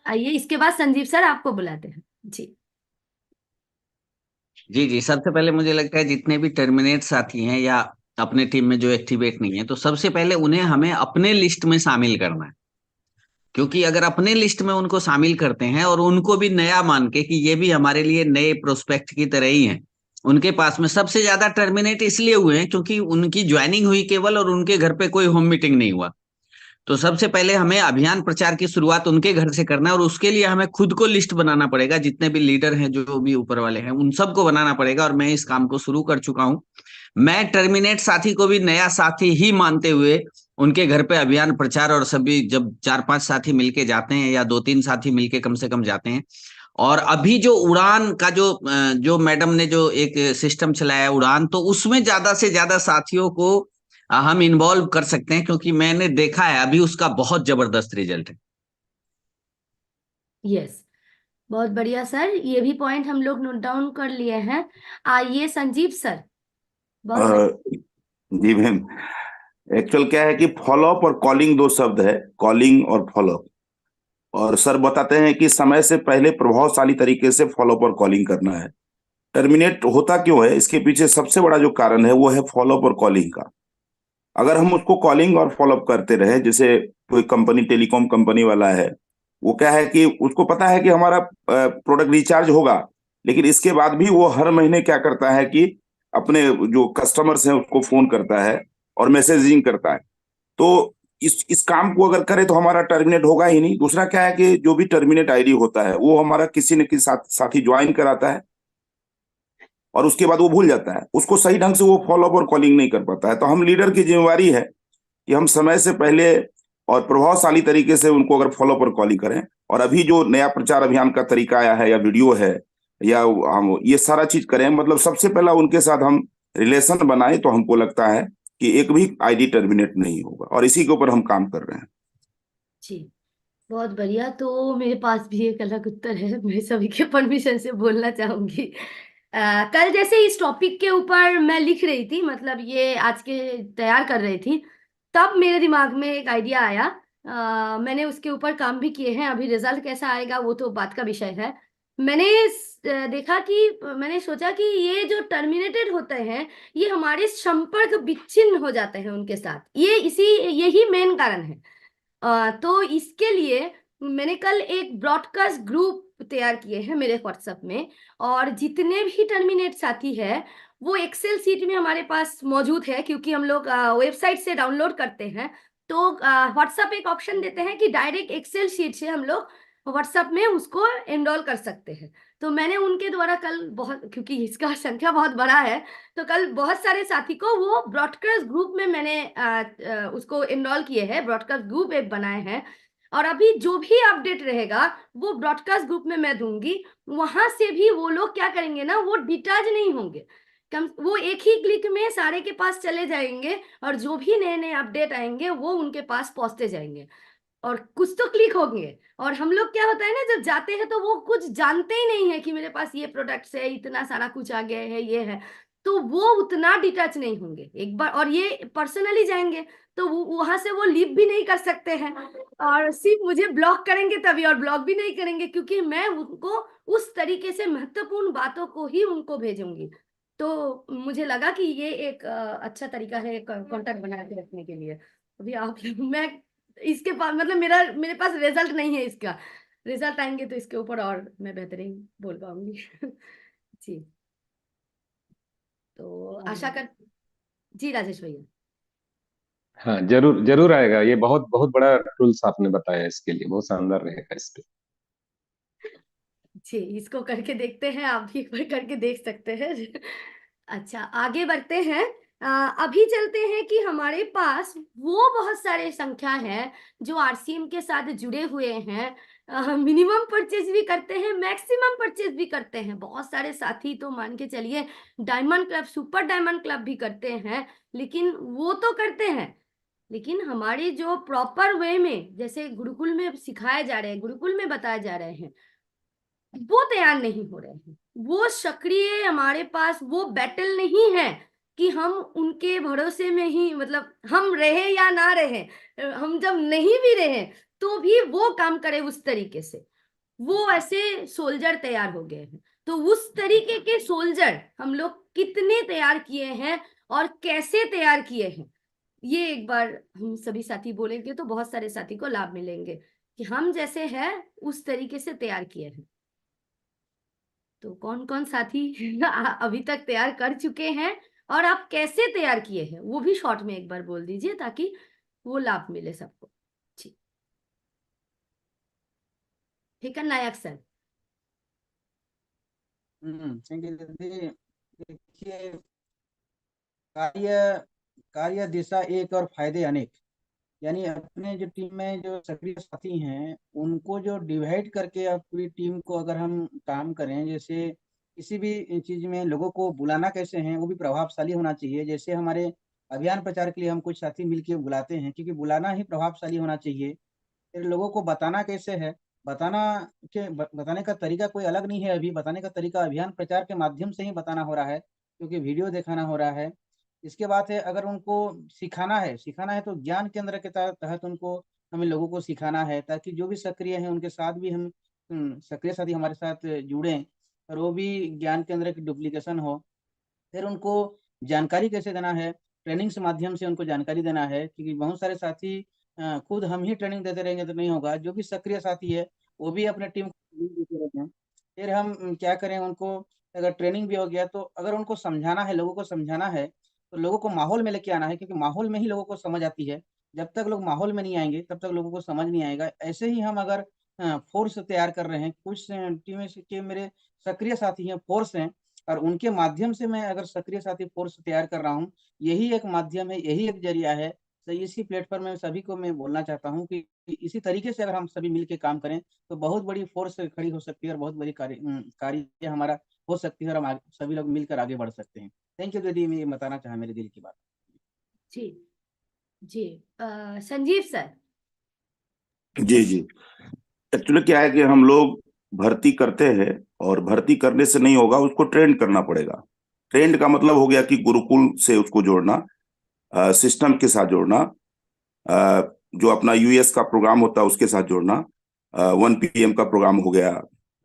A: आइए, इसके बाद संजीव सर आपको बुलाते हैं। जी
H: जी, सबसे पहले मुझे लगता है जितने भी टर्मिनेट साथी हैं या अपने टीम में जो एक्टिवेट नहीं है, तो सबसे पहले उन्हें हमें अपने लिस्ट में शामिल करना है। क्योंकि अगर अपने लिस्ट में उनको शामिल करते हैं और उनको भी नया मान के कि ये भी हमारे लिए नए प्रोस्पेक्ट की तरह ही हैं, उनके पास में सबसे ज्यादा टर्मिनेट इसलिए हुए हैं क्योंकि उनकी ज्वाइनिंग हुई केवल, और उनके घर पे कोई होम मीटिंग नहीं हुआ। तो सबसे पहले हमें अभियान प्रचार की शुरुआत उनके घर से करना है, और उसके लिए हमें खुद को लिस्ट बनाना पड़ेगा। जितने भी लीडर हैं, जो भी ऊपर वाले हैं, उन सबको बनाना पड़ेगा, और मैं इस काम को शुरू कर चुका हूं। मैं टर्मिनेट साथी को भी नया साथी ही मानते हुए उनके घर पे अभियान प्रचार, और सभी जब 4-5 साथी मिलके जाते हैं या 2-3 साथी मिलके कम से कम जाते हैं। और अभी जो उड़ान का जो मैडम ने जो एक सिस्टम चलाया उड़ान, तो उसमें ज्यादा से ज्यादा साथियों को हम इन्वॉल्व कर सकते हैं, क्योंकि मैंने देखा है अभी उसका बहुत जबरदस्त रिजल्ट है।
A: यस, बहुत बढ़िया सर, ये भी पॉइंट हम लोग नोट डाउन कर लिए हैं। आइए संजीव सर। बहुत
R: जी मैम, एक्चुअल क्या है कि फॉलोअप और कॉलिंग 2 शब्द है, कॉलिंग और फॉलोअप। और सर बताते हैं कि समय से पहले प्रभावशाली तरीके से फॉलोअप और कॉलिंग करना है। टर्मिनेट होता क्यों है, इसके पीछे सबसे बड़ा जो कारण है वो है फॉलोअप और कॉलिंग का। अगर हम उसको कॉलिंग और फॉलोअप करते रहे, जैसे कोई कंपनी, टेलीकॉम कंपनी वाला है, वो क्या है कि उसको पता है कि हमारा प्रोडक्ट रिचार्ज होगा, लेकिन इसके बाद भी वो हर महीने क्या करता है कि अपने जो कस्टमर्स हैं उसको फोन करता है और मैसेजिंग करता है। तो इस काम को अगर करे तो हमारा टर्मिनेट होगा ही नहीं। दूसरा क्या है कि जो भी टर्मिनेट आईडी होता है वो हमारा किसी न किसी साथी ज्वाइन कराता है और उसके बाद वो भूल जाता है, उसको सही ढंग से वो फॉलोअप और कॉलिंग नहीं कर पाता है। तो हम लीडर की जिम्मेवारी है कि हम समय से पहले और प्रभावशाली तरीके से उनको अगर फॉलोअप और कॉलिंग करें। और अभी जो नया प्रचार अभियान का तरीका आया है, या वीडियो है, या हम ये सारा चीज करें, मतलब सबसे पहला उनके साथ हम रिलेशन बनाए, तो हमको लगता है कि एक भी आईडी टर्मिनेट नहीं होगा, और इसी के ऊपर हम काम कर रहे हैं।
A: जी बहुत बढ़िया। तो मेरे पास भी एक अलग उत्तर है, मैं सभी के परमिशन से बोलना चाहूंगी। कल जैसे इस टॉपिक के ऊपर मैं लिख रही थी, मतलब ये आज के तैयार कर रही थी, तब मेरे दिमाग में एक आइडिया आया। मैंने उसके ऊपर काम भी किए हैं। अभी रिजल्ट कैसा आएगा वो तो बात का विषय है। मैंने देखा कि मैंने सोचा कि ये जो टर्मिनेटेड होते हैं, ये हमारे संपर्क विच्छिन्न हो जाते हैं उनके साथ, यही मेन कारण है। तो इसके लिए मैंने कल एक ब्रॉडकास्ट ग्रुप तैयार किए हैं मेरे व्हाट्सएप में, और जितने भी टर्मिनेट साथी है वो एक्सेल सीट में हमारे पास मौजूद है, क्योंकि हम लोग वेबसाइट से डाउनलोड करते हैं। तो व्हाट्सएप एक ऑप्शन देते हैं कि डायरेक्ट एक्सेल शीट से हम लोग व्हाट्सएप में उसको एनरोल कर सकते हैं। तो मैंने उनके द्वारा कल बहुत, क्योंकि इसका संख्या बहुत बड़ा है, तो कल बहुत सारे साथी को वो ब्रॉडकास्ट ग्रुप में मैंने उसको एनरोल किए हैं, ब्रॉडकास्ट ग्रुप एक बनाए हैं। और अभी जो भी अपडेट रहेगा वो ब्रॉडकास्ट ग्रुप में मैं दूंगी। वहां से भी वो लोग क्या करेंगे ना, वो डिटाच नहीं होंगे, वो एक ही क्लिक में सारे के पास चले जाएंगे, और जो भी नए नए अपडेट आएंगे वो उनके पास पहुंचते जाएंगे, और कुछ तो क्लिक होंगे। और हम लोग क्या होता है ना, जब जाते हैं तो वो कुछ जानते ही नहीं है कि मेरे पास ये प्रोडक्ट्स है, इतना सारा कुछ आ गया है, ये है, तो वो उतना डिटैच नहीं होंगे एक बार, और ये पर्सनली जाएंगे तो वहां से वो लीव भी नहीं कर सकते हैं, और सिर्फ मुझे ब्लॉक करेंगे तभी, और ब्लॉक भी नहीं करेंगे क्योंकि मैं उनको उस तरीके से महत्वपूर्ण बातों को ही उनको भेजूंगी। तो मुझे लगा कि ये एक अच्छा तरीका है कांटेक्ट बना के रखने के लिए। अभी आप मैं इसके पास, मतलब मेरे पास रिजल्ट नहीं है इसका। रिजल्ट आएंगे तो इसके ऊपर और मैं बेहतरीन बोल पाऊंगी। जी, तो आशा कर। जी राजेश भैया।
P: हाँ, जरूर जरूर आएगा। ये बहुत बहुत बड़ा टूल्स आपने बताया, इसके लिए बहुत शानदार रहेगा इस पे।
A: जी, इसको करके देखते हैं, आप भी एक बार करके देख सकते हैं। अच्छा, आगे बढ़ते हैं। अभी चलते हैं कि हमारे पास वो बहुत सारे संख्या है जो आरसीएम के साथ जुड़े हुए हैं, मिनिमम परचेज भी करते हैं, मैक्सिमम परचेज भी करते हैं। बहुत सारे साथी तो मान के चलिए diamond club, super diamond club भी करते हैं, लेकिन वो तो करते हैं, लेकिन हमारे जो प्रॉपर वे में, जैसे गुरुकुल में सिखाए जा रहे हैं, गुरुकुल में बताए जा रहे हैं, वो तैयार नहीं हो रहे हैं। वो सक्रिय हमारे पास वो बैटल नहीं है कि हम उनके भरोसे में ही, मतलब हम रहे या ना रहे, हम जब नहीं भी रहे तो भी वो काम करे उस तरीके से, वो ऐसे सोल्जर तैयार हो गए हैं। तो उस तरीके के सोल्जर हम लोग कितने तैयार किए हैं और कैसे तैयार किए हैं, ये एक बार हम सभी साथी बोलेंगे तो बहुत सारे साथी को लाभ मिलेंगे कि हम जैसे हैं उस तरीके से तैयार किए हैं। तो कौन कौन साथी अभी तक तैयार कर चुके हैं और आप कैसे तैयार किए हैं, वो भी शॉर्ट में एक बार बोल दीजिए ताकि वो लाभ मिले सबको। ठीक, ठीक है नायक सर।
S: थैंक यू दीदी। देखिए, कार्य कार्य दिशा एक और फायदे अनेक, यानी अपने जो टीम में जो सक्रिय साथी हैं उनको जो डिवाइड करके अब पूरी टीम को अगर हम काम करें, जैसे किसी भी चीज में लोगों को बुलाना कैसे है वो भी प्रभावशाली होना चाहिए। जैसे हमारे अभियान प्रचार के लिए हम कुछ साथी मिलकर बुलाते हैं, क्योंकि बुलाना ही प्रभावशाली होना चाहिए। फिर लोगों को बताना कैसे है, बताने का तरीका कोई अलग नहीं है। अभी बताने का तरीका अभियान प्रचार के माध्यम से ही बताना हो रहा है, क्योंकि वीडियो दिखाना हो रहा है। इसके बाद है, अगर उनको सिखाना है तो ज्ञान केंद्र के तहत उनको हमें लोगों को सिखाना है, ताकि जो भी सक्रिय हैं उनके साथ भी हम सक्रिय साथी हमारे साथ जुड़ें और वो भी ज्ञान केंद्र की डुप्लीकेशन हो। फिर उनको जानकारी कैसे देना है, ट्रेनिंग के माध्यम से उनको जानकारी देना है, क्योंकि बहुत सारे साथी खुद हम ही ट्रेनिंग देते रहेंगे तो नहीं होगा। जो भी सक्रिय साथी है वो भी अपने टीम को ट्रेनिंग देते रहते हैं। फिर हम क्या करें, उनको अगर ट्रेनिंग भी हो गया तो अगर उनको समझाना है, लोगों को समझाना है, तो लोगों को माहौल में लेके आना है, क्योंकि माहौल में ही लोगों को समझ आती है। जब तक लोग माहौल में नहीं आएंगे तब तक लोगों को समझ नहीं आएगा। ऐसे ही हम अगर फोर्स तैयार कर रहे हैं, कुछ टीम के मेरे सक्रिय साथी हैं, फोर्स हैं, और उनके माध्यम से मैं अगर सक्रिय साथी फोर्स तैयार कर रहा हूँ, यही एक माध्यम है, यही एक जरिया है। तो इसी प्लेटफॉर्म में सभी को मैं बोलना चाहता हूँ कि इसी तरीके से अगर हम सभी मिलकर काम करें तो बहुत बड़ी फोर्स खड़ी हो सकती है और बहुत बड़ी कार्य हमारा हो सकती है, और हम सभी लोग मिलकर आगे बढ़ सकते हैं। थैंक यू दीदी, मैं ये बताना चाहा मेरे दिल की बात।
A: जी जी, संजीव सर।
R: जी जी। एक्चुअली क्या है कि हम लोग भर्ती करते हैं और भर्ती करने से नहीं होगा, उसको ट्रेंड करना पड़ेगा। ट्रेंड का मतलब हो गया कि गुरुकुल से उसको जोड़ना, सिस्टम के साथ जोड़ना, जो अपना यूएस का प्रोग्राम होता है उसके साथ जोड़ना। 1 PM का प्रोग्राम हो गया,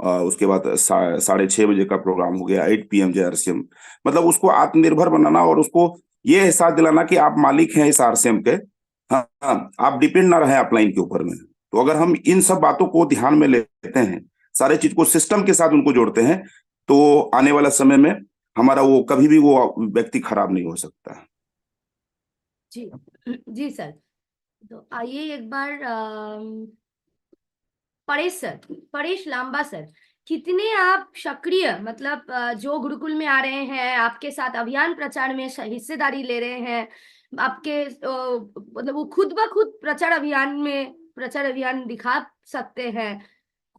R: उसके बाद 6:30 का प्रोग्राम हो गया, 8 PM JRCM। मतलब उसको आत्मनिर्भर बनाना और उसको ये एहसास दिलाना कि आप मालिक हैं इस RCM के। हाँ, आप डिपेंड ना रहे अपलाइन के ऊपर में। तो अगर हम इन सब बातों को ध्यान में लेते हैं, सारे चीज को सिस्टम के साथ उनको जोड़ते हैं, तो आने वाला समय में हमारा वो कभी भी वो व्यक्ति खराब नहीं हो सकता।
A: जी जी सर। तो आइए एक बार परेश लांबा सर, कितने आप सक्रिय, मतलब जो गुरुकुल में आ रहे हैं, आपके साथ अभियान प्रचार में हिस्सेदारी ले रहे हैं, आपके मतलब वो खुद ब खुद प्रचार अभियान दिखा सकते हैं,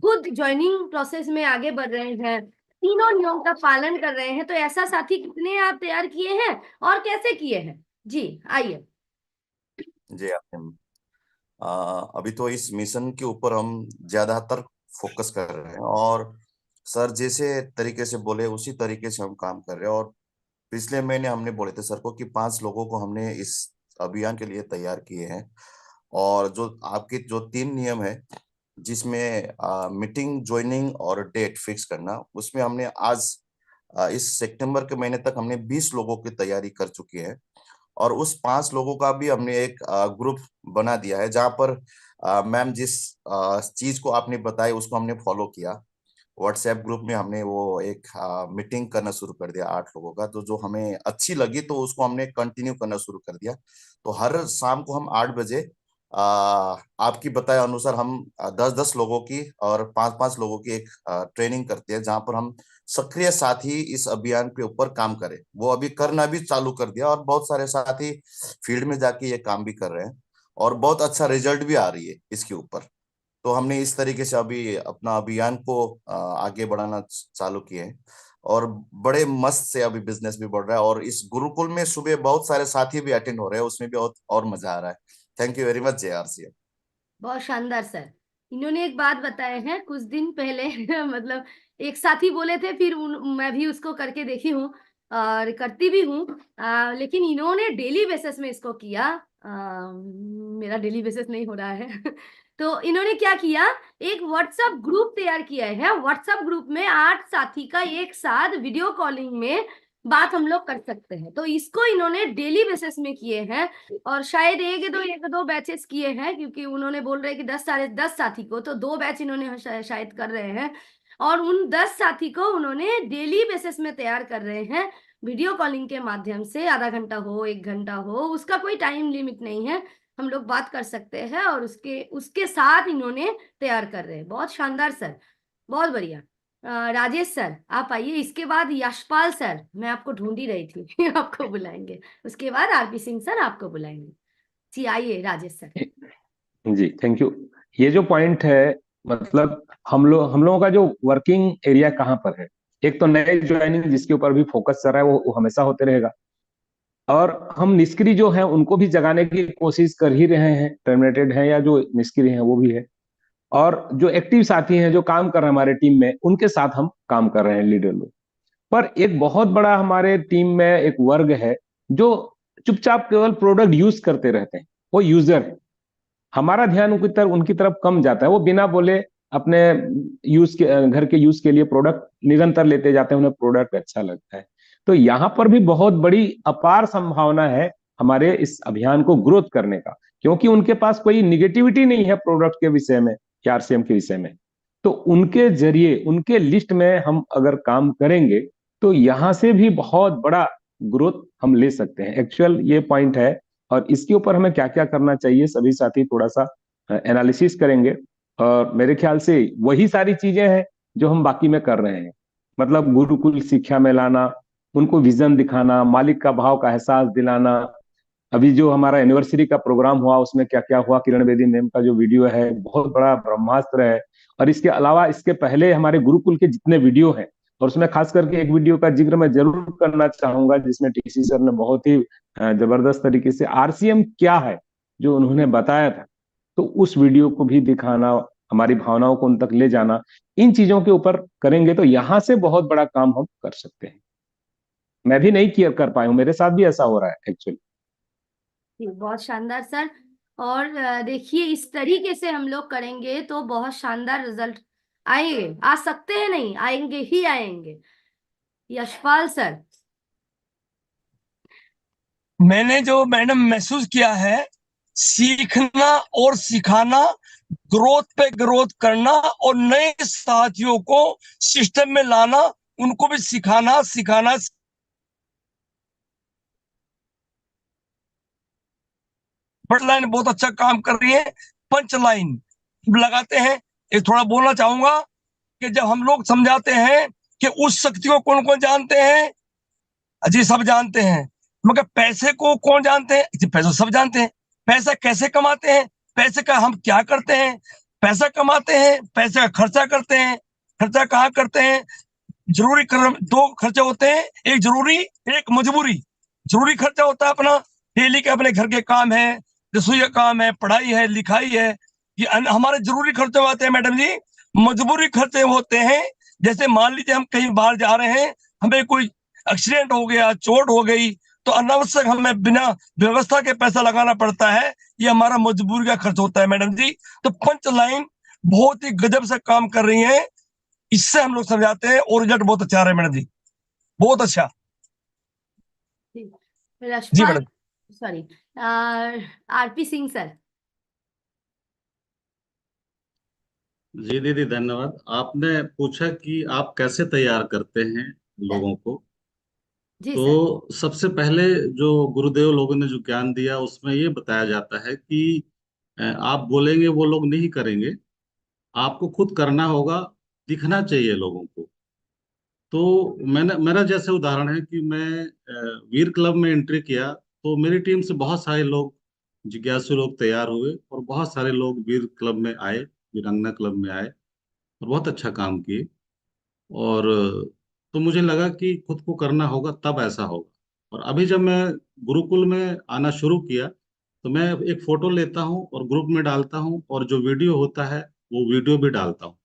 A: खुद ज्वाइनिंग प्रोसेस में आगे बढ़ रहे हैं, तीनों नियम का पालन कर रहे हैं, तो ऐसा साथी कितने आप तैयार किए हैं और कैसे किए हैं? जी आइए।
T: जी अभी तो इस मिशन के ऊपर हम ज्यादातर फोकस कर रहे हैं और सर जैसे तरीके से बोले उसी तरीके से हम काम कर रहे हैं। और पिछले महीने हमने बोले थे सर को कि 5 लोगों को हमने इस अभियान के लिए तैयार किए हैं। और जो आपके जो 3 नियम है, जिसमें मीटिंग, ज्वाइनिंग और डेट फिक्स करना, उसमें हमने आज इस सितंबर के महीने तक हमने 20 लोगों की तैयारी कर चुकी है। और उस 5 लोगों का भी हमने एक ग्रुप बना दिया है, जहां पर मैम जिस चीज को आपने बताया उसको हमने फॉलो किया। व्हाट्सएप ग्रुप में हमने वो एक मीटिंग करना शुरू कर दिया 8 लोगों का, तो जो हमें अच्छी लगी तो उसको हमने कंटिन्यू करना शुरू कर दिया। तो हर शाम को हम 8 बजे आपकी बताए अनुसार हम 10-10 लोगों की और 5-5 लोगों की एक ट्रेनिंग करते हैं, जहां पर हम सक्रिय साथी इस अभियान के ऊपर काम करें। वो अभी करना भी चालू कर दिया और बहुत सारे साथी फील्ड में जाके ये काम भी कर रहे हैं और बहुत अच्छा रिजल्ट भी आ रही है इसके ऊपर। तो हमने इस तरीके से अभी अपना अभियान को आगे बढ़ाना चालू किए हैं और बड़े मस्त से अभी बिजनेस भी बढ़ रहा है। और इस गुरुकुल में सुबह बहुत सारे साथी भी अटेंड हो रहे हैं, उसमें भी और मजा आ रहा है। Thank you very much JRCM।
A: बहुत शानदार सर। इन्होंने एक बात बताए हैं कुछ दिन पहले मतलब एक साथी बोले थे, फिर मैं भी उसको करके देखी हूँ और करती भी हूँ, लेकिन इन्होंने डेली बेसिस में इसको किया। मेरा डेली बेसिस नहीं हो रहा है तो इन्होंने क्या किया, एक व्हाट्सएप ग्रुप तैयार किया है। व्हाट्सएप ग्रुप में 8 साथी का एक साथ वीडियो कॉलिंग में बात हम लोग कर सकते हैं, तो इसको इन्होंने डेली बेसिस में किए हैं। और शायद एक दो बैचेस किए हैं, क्योंकि उन्होंने बोल रहे हैं कि 10 साथी को, तो 2 बैच इन्होंने शायद कर रहे हैं। और उन 10 साथी को उन्होंने डेली बेसिस में तैयार कर रहे हैं, वीडियो कॉलिंग के माध्यम से। आधा घंटा हो, 1 घंटा हो, उसका कोई टाइम लिमिट नहीं है, हम लोग बात कर सकते हैं। और उसके साथ इन्होंने तैयार कर रहे हैं। बहुत शानदार सर, बहुत बढ़िया। राजेश सर आप आइए। इसके बाद यशपाल सर, मैं आपको ढूंढ ही रही थी आपको बुलाएंगे। उसके बाद RP सिंह सर आपको बुलाएंगे। जी आइए राजेश सर।
P: जी थैंक यू। ये जो पॉइंट है, मतलब हम लोगों का जो वर्किंग एरिया कहाँ पर है, एक तो नए ज्वाइनिंग जिसके ऊपर भी फोकस चल रहा है वो हमेशा होते रहेगा, और हम निष्क्रिय जो हैं उनको भी जगाने की कोशिश कर ही रहे हैं, टर्मिनेटेड हैं या जो निष्क्रिय हैं वो भी है। और जो एक्टिव साथी हैं जो काम कर रहे हैं हमारे टीम में, उनके साथ हम काम कर रहे हैं लीडर लोग। पर एक बहुत बड़ा हमारे टीम में एक वर्ग है जो चुपचाप केवल प्रोडक्ट यूज करते रहते हैं, वो यूजर है। हमारा ध्यान उनकी तरफ कम जाता है। वो बिना बोले अपने यूज के घर के यूज के लिए प्रोडक्ट निरंतर लेते जाते हैं, उन्हें प्रोडक्ट अच्छा लगता है। तो यहाँ पर भी बहुत बड़ी अपार संभावना है हमारे इस अभियान को ग्रोथ करने का, क्योंकि उनके पास कोई निगेटिविटी नहीं है प्रोडक्ट के विषय में, RCM के विषय में। तो उनके जरिए, उनके लिस्ट में हम अगर काम करेंगे तो यहाँ से भी बहुत बड़ा ग्रोथ हम ले सकते हैं। एक्चुअल ये पॉइंट है, और इसके ऊपर हमें क्या क्या करना चाहिए सभी साथी थोड़ा सा एनालिसिस करेंगे। और मेरे ख्याल से वही सारी चीजें हैं जो हम बाकी में कर रहे हैं, मतलब गुरुकुल शिक्षा में लाना, उनको विजन दिखाना, मालिक का भाव का एहसास दिलाना। अभी जो हमारा एनिवर्सरी का प्रोग्राम हुआ उसमें क्या क्या हुआ, किरण बेदी मैम का जो वीडियो है बहुत बड़ा ब्रह्मास्त्र है। और इसके अलावा इसके पहले हमारे गुरुकुल के जितने वीडियो हैं, और उसमें खास करके एक वीडियो का जिक्र मैं जरूर करना चाहूंगा जिसमें TC सर ने बहुत ही जबरदस्त तरीके से RCM क्या है जो उन्होंने बताया था, तो उस वीडियो को भी दिखाना, हमारी भावनाओं को उन तक ले जाना, इन चीजों के ऊपर करेंगे तो यहाँ से बहुत बड़ा काम हम कर सकते हैं। मैं भी नहीं किया कर पाया हूँ, मेरे साथ भी ऐसा हो रहा है एक्चुअली।
A: बहुत शानदार सर। और देखिए इस तरीके से हम लोग करेंगे तो बहुत शानदार रिजल्ट आएंगे, आ सकते हैं नहीं, आएंगे ही आएंगे। यशपाल सर।
U: मैंने जो मैडम महसूस किया है, सीखना और सिखाना, ग्रोथ पे ग्रोथ करना और नए साथियों को सिस्टम में लाना, उनको भी सिखाना सिखाना। बट लाइन बहुत अच्छा काम कर रही है, पंच लाइन लगाते हैं। एक थोड़ा बोलना चाहूंगा कि जब हम लोग समझाते हैं कि उस शक्ति को कौन कौन जानते हैं, जी सब जानते हैं, मगर पैसे को कौन जानते हैं, जी पैसा सब जानते हैं। पैसा कैसे कमाते हैं, पैसे का हम क्या करते हैं, पैसा कमाते हैं, पैसे का खर्चा करते हैं, खर्चा कहाँ करते हैं। जरूरी दो खर्चे होते हैं, एक जरूरी एक मजबूरी। जरूरी खर्चा होता है अपना डेली के, अपने घर के काम है, रसोई का काम है, पढ़ाई है, लिखाई है, ये हमारे जरूरी खर्चे होते हैं मैडम जी। मजबूरी खर्चे होते हैं, जैसे मान लीजिए हम कहीं बाहर जा रहे हैं, हमें कोई एक्सीडेंट हो गया, चोट हो गई, तो अनावश्यक हमें बिना व्यवस्था के पैसा लगाना पड़ता है, ये हमारा मजबूरी का खर्च होता है मैडम जी। तो पंच लाइन बहुत ही गजब से काम कर रही है, इससे हम लोग समझाते हैं और रिजल्ट बहुत अच्छा आ रहा है मैडम जी, बहुत अच्छा।
A: जी
U: जी
A: Yashpal,
U: madam.
A: Sorry, RP Singh sir.
V: जी दीदी धन्यवाद। आपने पूछा कि आप कैसे तैयार करते हैं लोगों को,
A: जी सर।
V: तो सबसे पहले जो गुरुदेव लोगों ने जो ज्ञान दिया उसमें ये बताया जाता है कि आप बोलेंगे वो लोग नहीं करेंगे, आपको खुद करना होगा, दिखना चाहिए लोगों को। तो मैंने मेरा जैसे उदाहरण है कि मैं वीर क्लब में एंट्री किया, तो मेरी टीम से बहुत सारे लोग जिज्ञासु लोग तैयार हुए और बहुत सारे लोग वीर क्लब में आए, वीरांगना क्लब में आए और बहुत अच्छा काम किए। और तो मुझे लगा कि खुद को करना होगा तब ऐसा होगा। और अभी जब मैं गुरुकुल में आना शुरू किया, तो मैं एक फोटो लेता हूँ और ग्रुप में डालता हूँ, और जो वीडियो होता है वो वीडियो भी डालता हूँ।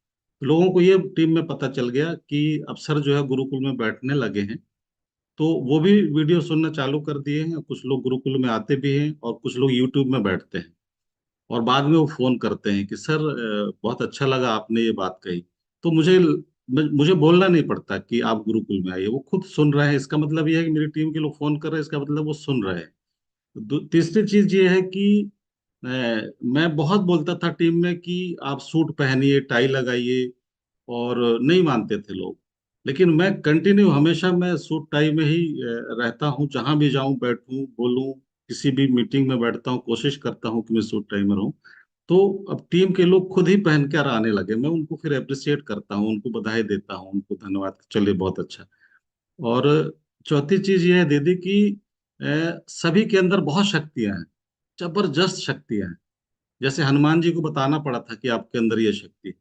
V: लोगों को ये टीम में पता चल गया कि अफसर जो है गुरुकुल में बैठने लगे हैं, तो वो भी वीडियो सुनना चालू कर दिए हैं। कुछ लोग गुरुकुल में आते भी हैं और कुछ लोग यूट्यूब में बैठते हैं, और बाद में वो फोन करते हैं कि सर बहुत अच्छा लगा आपने ये बात कही। तो मुझे बोलना नहीं पड़ता कि आप गुरुकुल में आइए, वो खुद सुन रहे हैं। इसका मतलब ये है कि मेरी टीम के लोग फोन कर रहे हैं, इसका मतलब वो सुन रहे हैं। तीसरी चीज ये है कि मैं बहुत बोलता था टीम में कि आप सूट पहनिए, टाई लगाइए, और नहीं मानते थे लोग। लेकिन मैं कंटिन्यू हमेशा मैं सूट टाई में ही रहता हूँ, जहां भी जाऊं, बैठूं, बोलूं, किसी भी मीटिंग में बैठता हूँ, कोशिश करता हूँ कि मैं सूट टाई में रहूं। तो अब टीम के लोग खुद ही पहन कर आने लगे, मैं उनको फिर अप्रिशिएट करता हूँ, उनको बधाई देता हूँ, उनको धन्यवाद, चलिए बहुत अच्छा। और चौथी चीज ये है दीदी कि सभी के अंदर बहुत शक्तियां हैं, जबरदस्त शक्तियां हैं। जैसे हनुमान जी को बताना पड़ा था कि आपके अंदर ये शक्ति है।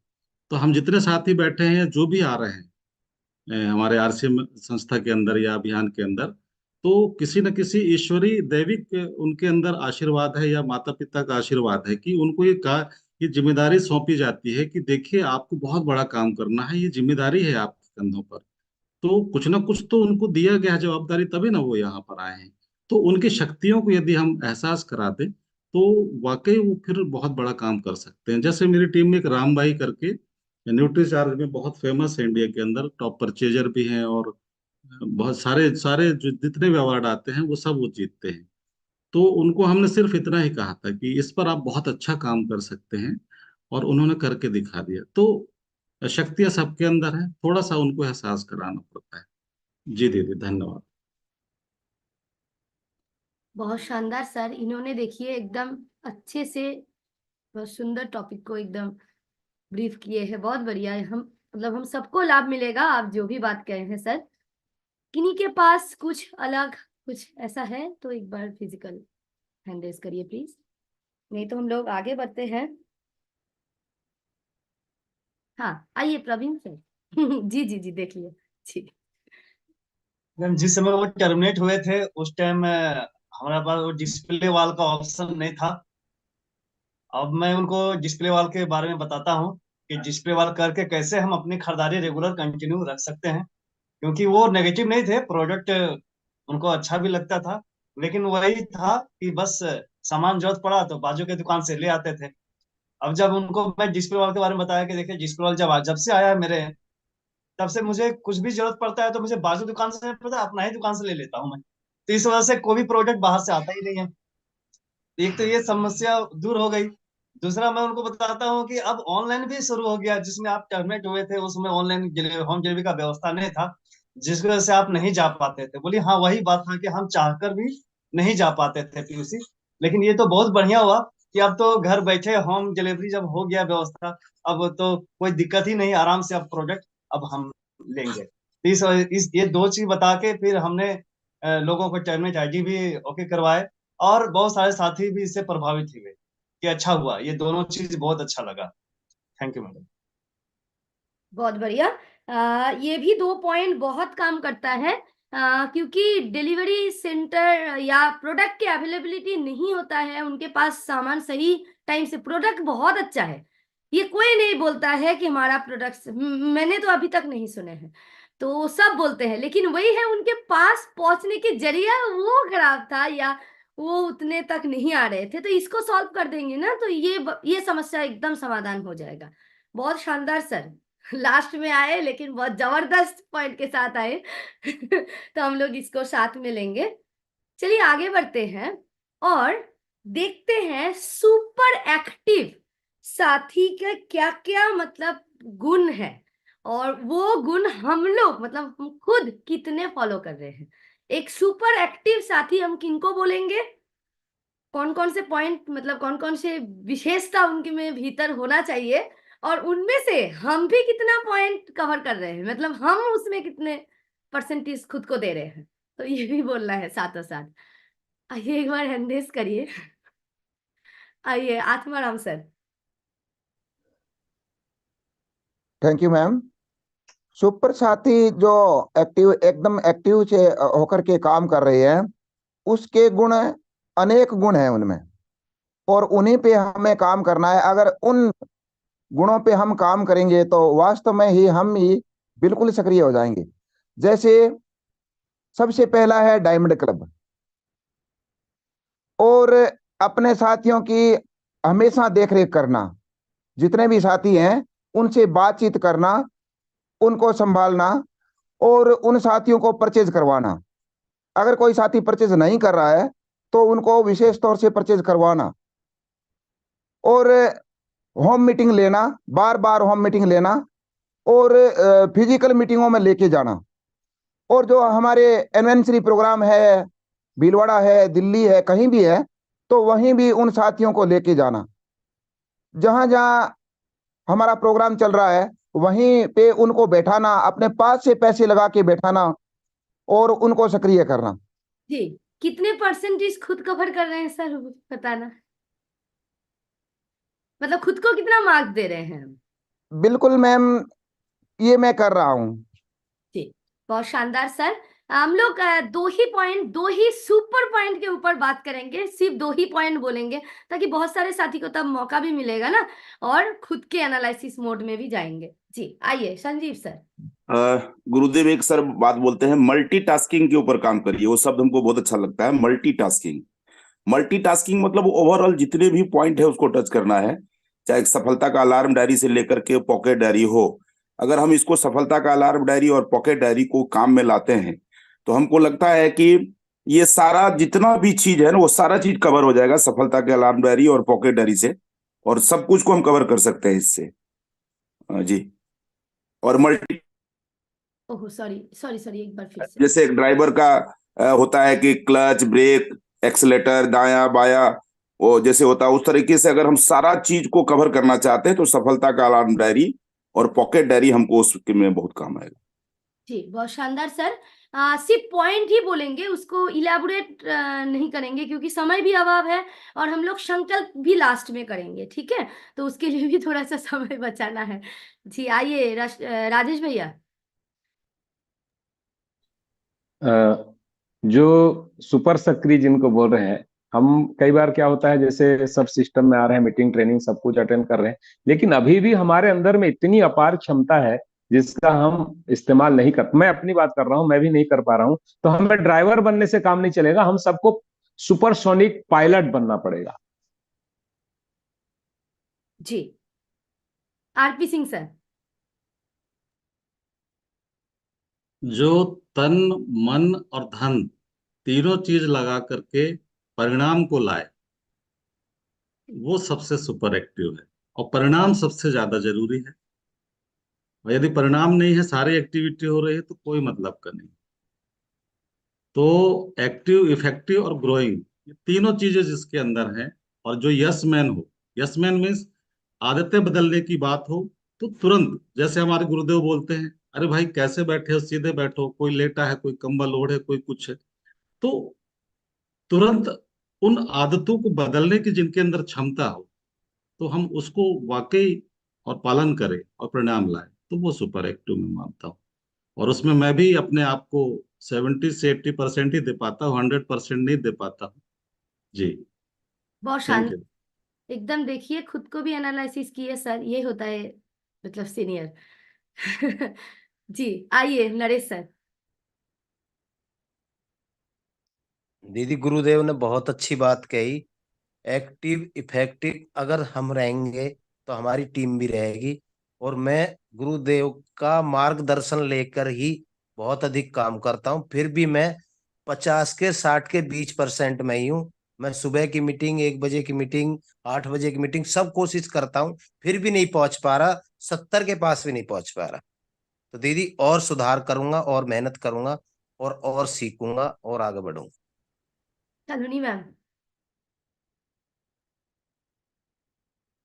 V: तो हम जितने साथी बैठे हैं, जो भी आ रहे हैं हमारे आरसीएम संस्था के अंदर या अभियान के अंदर, तो किसी न किसी ईश्वरी दैविक उनके अंदर आशीर्वाद है, या माता पिता का आशीर्वाद है कि उनको ये जिम्मेदारी सौंपी जाती है कि देखिए आपको बहुत बड़ा काम करना है, ये जिम्मेदारी है आपके कंधों पर। तो कुछ ना कुछ तो उनको दिया गया है जवाबदारी, तभी ना वो यहाँ पर आए हैं। तो उनकी शक्तियों को यदि हम एहसास करा दें, तो वाकई वो फिर बहुत बड़ा काम कर सकते हैं। जैसे मेरी टीम में एक रामबाई करके न्यूट्री चार्ज में बहुत फेमस है, इंडिया के अंदर टॉप परचेजर भी हैं, और बहुत सारे सारे जो जितने भी अवार्ड आते हैं वो सब वो जीतते हैं। तो उनको हमने सिर्फ इतना ही कहा था कि इस पर आप बहुत अच्छा काम कर सकते हैं, और उन्होंने करके दिखा दिया। तो शक्तियां सबके अंदर है, थोड़ा सा उनको एहसास कराना पड़ता है। जी दीदी धन्यवाद।
A: बहुत शानदार सर, इन्होंने देखिए एकदम अच्छे से बहुत सुंदर टॉपिक को एकदम ब्रीफ किए हैं, बहुत बढ़िया है। हम मतलब हम सबको लाभ मिलेगा, आप जो भी बात कहे हैं सर। किन्हीं के पास कुछ अलग कुछ ऐसा है तो एक बार फिजिकल हैंड रेज करिए प्लीज, नहीं तो हम लोग आगे बढ़ते हैं। हाँ आइए प्रवीण सर। जी जी जी देखिए जी।
C: मैम जिस समय वो टर्मिनेट हुए थे, उस टाइम हमारे पास वो डिस्प्ले वाल का ऑप्शन नहीं था, अब मैं उनको डिस्प्ले वॉल के बारे में बताता हूँ कि डिस्प्ले वॉल करके कैसे हम अपनी खरीदारी रेगुलर कंटिन्यू रख सकते हैं, क्योंकि वो नेगेटिव नहीं थे, प्रोडक्ट उनको अच्छा भी लगता था, लेकिन वही था कि बस सामान जरूरत पड़ा तो बाजू के दुकान से ले आते थे। अब जब उनको मैं डिस्प्ले वॉल के बारे में बताया कि देखिए डिस्प्ले वॉल जब से आया है मेरे, तब से मुझे कुछ भी जरूरत पड़ता है तो मुझे बाजू दुकान से नहीं पड़ता, अपना ही दुकान से ले लेता हूँ मैं। तो इस वजह से कोई भी प्रोडक्ट बाहर से आता ही नहीं है। एक तो ये समस्या दूर हो गई। दूसरा मैं उनको बताता हूँ कि अब ऑनलाइन भी शुरू हो गया, जिसमें आप टर्मिनेट हुए थे उसमें ऑनलाइन होम डिलीवरी का व्यवस्था नहीं था, जिस वजह से आप नहीं जा पाते थे। बोली हाँ, वही बात था कि हम चाहकर भी नहीं जा पाते थे पीयूसी। लेकिन ये तो बहुत बढ़िया हुआ कि अब तो घर बैठे होम डिलीवरी जब हो गया व्यवस्था, अब तो कोई दिक्कत ही नहीं, आराम से अब प्रोडक्ट अब हम लेंगे। तो इस ये दो चीज बता के फिर हमने लोगों को टर्मिनेट आईडी भी ओके करवाए, और बहुत सारे साथी भी इससे प्रभावित हुए कि अच्छा हुआ, ये दोनों चीज बहुत अच्छा लगा। Thank you madam.
A: बहुत बढ़िया। ये भी 2 पॉइंट बहुत काम करता है, क्योंकि डिलीवरी सेंटर या प्रोडक्ट की अवेलेबिलिटी नहीं होता है, उनके पास सामान सही टाइम से, प्रोडक्ट बहुत अच्छा है, ये कोई नहीं बोलता है कि हमारा प्रोडक्ट, मैंने तो अभी तक नहीं सुने हैं, तो सब बोलते हैं, लेकिन वही है उनके पास पहुंचने के जरिया वो खराब था या वो उतने तक नहीं आ रहे थे। तो इसको सॉल्व कर देंगे ना तो ये समस्या एकदम समाधान हो जाएगा। बहुत शानदार सर, लास्ट में आए लेकिन बहुत जबरदस्त पॉइंट के साथ आए। तो हम लोग इसको साथ में लेंगे। चलिए आगे बढ़ते हैं और देखते हैं सुपर एक्टिव साथी का क्या क्या मतलब गुण है, और वो गुण हम लोग मतलब हम खुद कितने फॉलो कर रहे हैं। एक सुपर एक्टिव साथी हम किनको बोलेंगे, कौन कौन से पॉइंट मतलब कौन कौन से विशेषता उनके में भीतर होना चाहिए, और उनमें से हम भी कितना पॉइंट कवर कर रहे हैं, मतलब हम उसमें कितने परसेंटेज खुद को दे रहे हैं, तो ये भी बोलना है साथों साथ। आइए एक बार हैंड रेज करिए। आइए Atmaram sir.
B: Thank you ma'am. Super साथी जो एक्टिव एकदम एक्टिव से होकर के काम कर रहे हैं, उसके गुण अनेक गुण हैं उनमें, और उन्हीं पे हमें काम करना है। अगर उन गुणों पे हम काम करेंगे तो वास्तव में ही हम ही बिल्कुल सक्रिय हो जाएंगे। जैसे सबसे पहला है डायमंड क्लब, और अपने साथियों की हमेशा देखरेख करना, जितने भी साथी हैं उनसे बातचीत करना, उनको संभालना, और उन साथियों को परचेज करवाना। अगर कोई साथी परचेज नहीं कर रहा है तो उनको विशेष तौर से परचेज करवाना, और होम मीटिंग लेना, बार बार होम मीटिंग लेना, और फिजिकल मीटिंगों में लेके जाना। और जो हमारे एनिवर्सरी प्रोग्राम है, भीलवाड़ा है, दिल्ली है, कहीं भी है, तो वहीं भी उन साथियों को लेके जाना। जहां जहां हमारा प्रोग्राम चल रहा है वहीं पे उनको बैठाना, अपने पास से पैसे लगा के बैठाना, और उनको सक्रिय करना।
A: जी, कितने परसेंटेज खुद कवर कर रहे हैं सर, बताना, मतलब खुद को कितना मार्क्स दे रहे हैं हम?
B: बिल्कुल मैम, ये मैं कर रहा हूँ।
A: जी, बहुत शानदार सर। हम लोग दो ही सुपर पॉइंट के ऊपर बात करेंगे, सिर्फ 2 ही पॉइंट बोलेंगे, ताकि बहुत सारे साथी को तब मौका भी मिलेगा ना, और खुद के एनालिसिस मोड में भी जाएंगे। जी आइए संजीव सर।
R: गुरुदेव एक सर बात बोलते हैं, मल्टीटास्किंग के ऊपर काम करिए। वो शब्द हमको बहुत अच्छा लगता है, मल्टीटास्किंग। मल्टीटास्किंग मतलब ओवरऑल जितने भी पॉइंट है उसको टच करना है, चाहे सफलता का अलार्म डायरी से लेकर के पॉकेट डायरी हो। अगर हम इसको सफलता का अलार्म डायरी और पॉकेट डायरी को काम में लाते हैं तो हमको लगता है कि ये सारा जितना भी चीज है ना, वो सारा चीज कवर हो जाएगा सफलता के अलार्म डायरी और पॉकेट डायरी से, और सब कुछ को हम कवर कर सकते हैं इससे। जी। और multi
A: oh sorry sorry sorry, एक बार फिर से।
R: जैसे एक ड्राइवर का होता है कि क्लच, ब्रेक, एक्सीलेटर, दायां बायां, वो जैसे होता है उस तरीके से अगर हम सारा चीज को कवर करना चाहते हैं तो सफलता का अलार्म डायरी और पॉकेट डायरी हमको उसके में बहुत काम आएगा।
A: जी बहुत शानदार सर। सिर्फ पॉइंट ही बोलेंगे, उसको इलेबोरेट नहीं करेंगे क्योंकि समय भी अभाव है, और हम लोग संकल्प भी लास्ट में करेंगे, ठीक है, तो उसके लिए भी थोड़ा सा समय बचाना है। जी आइए राजेश भैया।
P: जो सुपर सक्रिय जिनको बोल रहे हैं, हम कई बार क्या होता है, जैसे सब सिस्टम में आ रहे हैं, मीटिंग ट्रेनिंग सब कुछ अटेंड कर रहे हैं, लेकिन अभी भी हमारे अंदर में इतनी अपार क्षमता है जिसका हम इस्तेमाल नहीं कर, मैं अपनी बात कर रहा हूं, मैं भी नहीं कर पा रहा हूं। तो हमें ड्राइवर बनने से काम नहीं चलेगा, हम सबको सुपरसोनिक पायलट बनना पड़ेगा।
A: जी, आरपी सिंह सर।
V: जो तन मन और धन तीनों चीज लगा करके परिणाम को लाए, वो सबसे सुपर एक्टिव है। और परिणाम सबसे ज्यादा जरूरी है। और यदि परिणाम नहीं है, सारी एक्टिविटी हो रही है, तो कोई मतलब का नहीं। तो एक्टिव, इफेक्टिव और ग्रोइंग, ये तीनों चीजें जिसके अंदर हैं, और जो यस मैन हो, यस मैन मीन्स आदतें बदलने की बात हो तो तुरंत, जैसे हमारे गुरुदेव बोलते हैं, अरे भाई कैसे बैठे हो, सीधे बैठो, कोई लेटा है, कोई कंबल ओढ़े, कोई कुछ है, तो तुरंत उन आदतों को बदलने की जिनके अंदर क्षमता हो, तो हम उसको वाकई और पालन करें और परिणाम लाए, तो वो सुपर एक्टिव में मानता हूँ। और उसमें मैं भी अपने आप को 70 से 80% ही दे पाता हूँ, 100% नहीं दे पाता हूँ। जी,
A: बहुत
V: थैंक
A: शानदार,
V: यू।
A: एकदम देखिए खुद को भी एनालिसिस किए सर, ये होता है मतलब सीनियर। जी, आइए नरेश सर।
D: दीदी गुरुदेव ने बहुत अच्छी बात कही। एक्टिव इफेक्टिव अगर हम रहेंगे तो हमारी टीम भी रहेगी। और मैं गुरुदेव का मार्गदर्शन लेकर ही बहुत अधिक काम करता हूँ। फिर भी मैं 50 के 60 के बीच परसेंट में ही हूँ। मैं सुबह की मीटिंग, 1 बजे की मीटिंग, 8 बजे की मीटिंग सब कोशिश करता हूँ, फिर भी नहीं पहुंच पा रहा, 70 के पास भी नहीं पहुंच पा रहा। तो दीदी और सुधार करूंगा और मेहनत करूंगा और सीखूंगा और आगे बढ़ूंगा।
A: सलोनी मैम,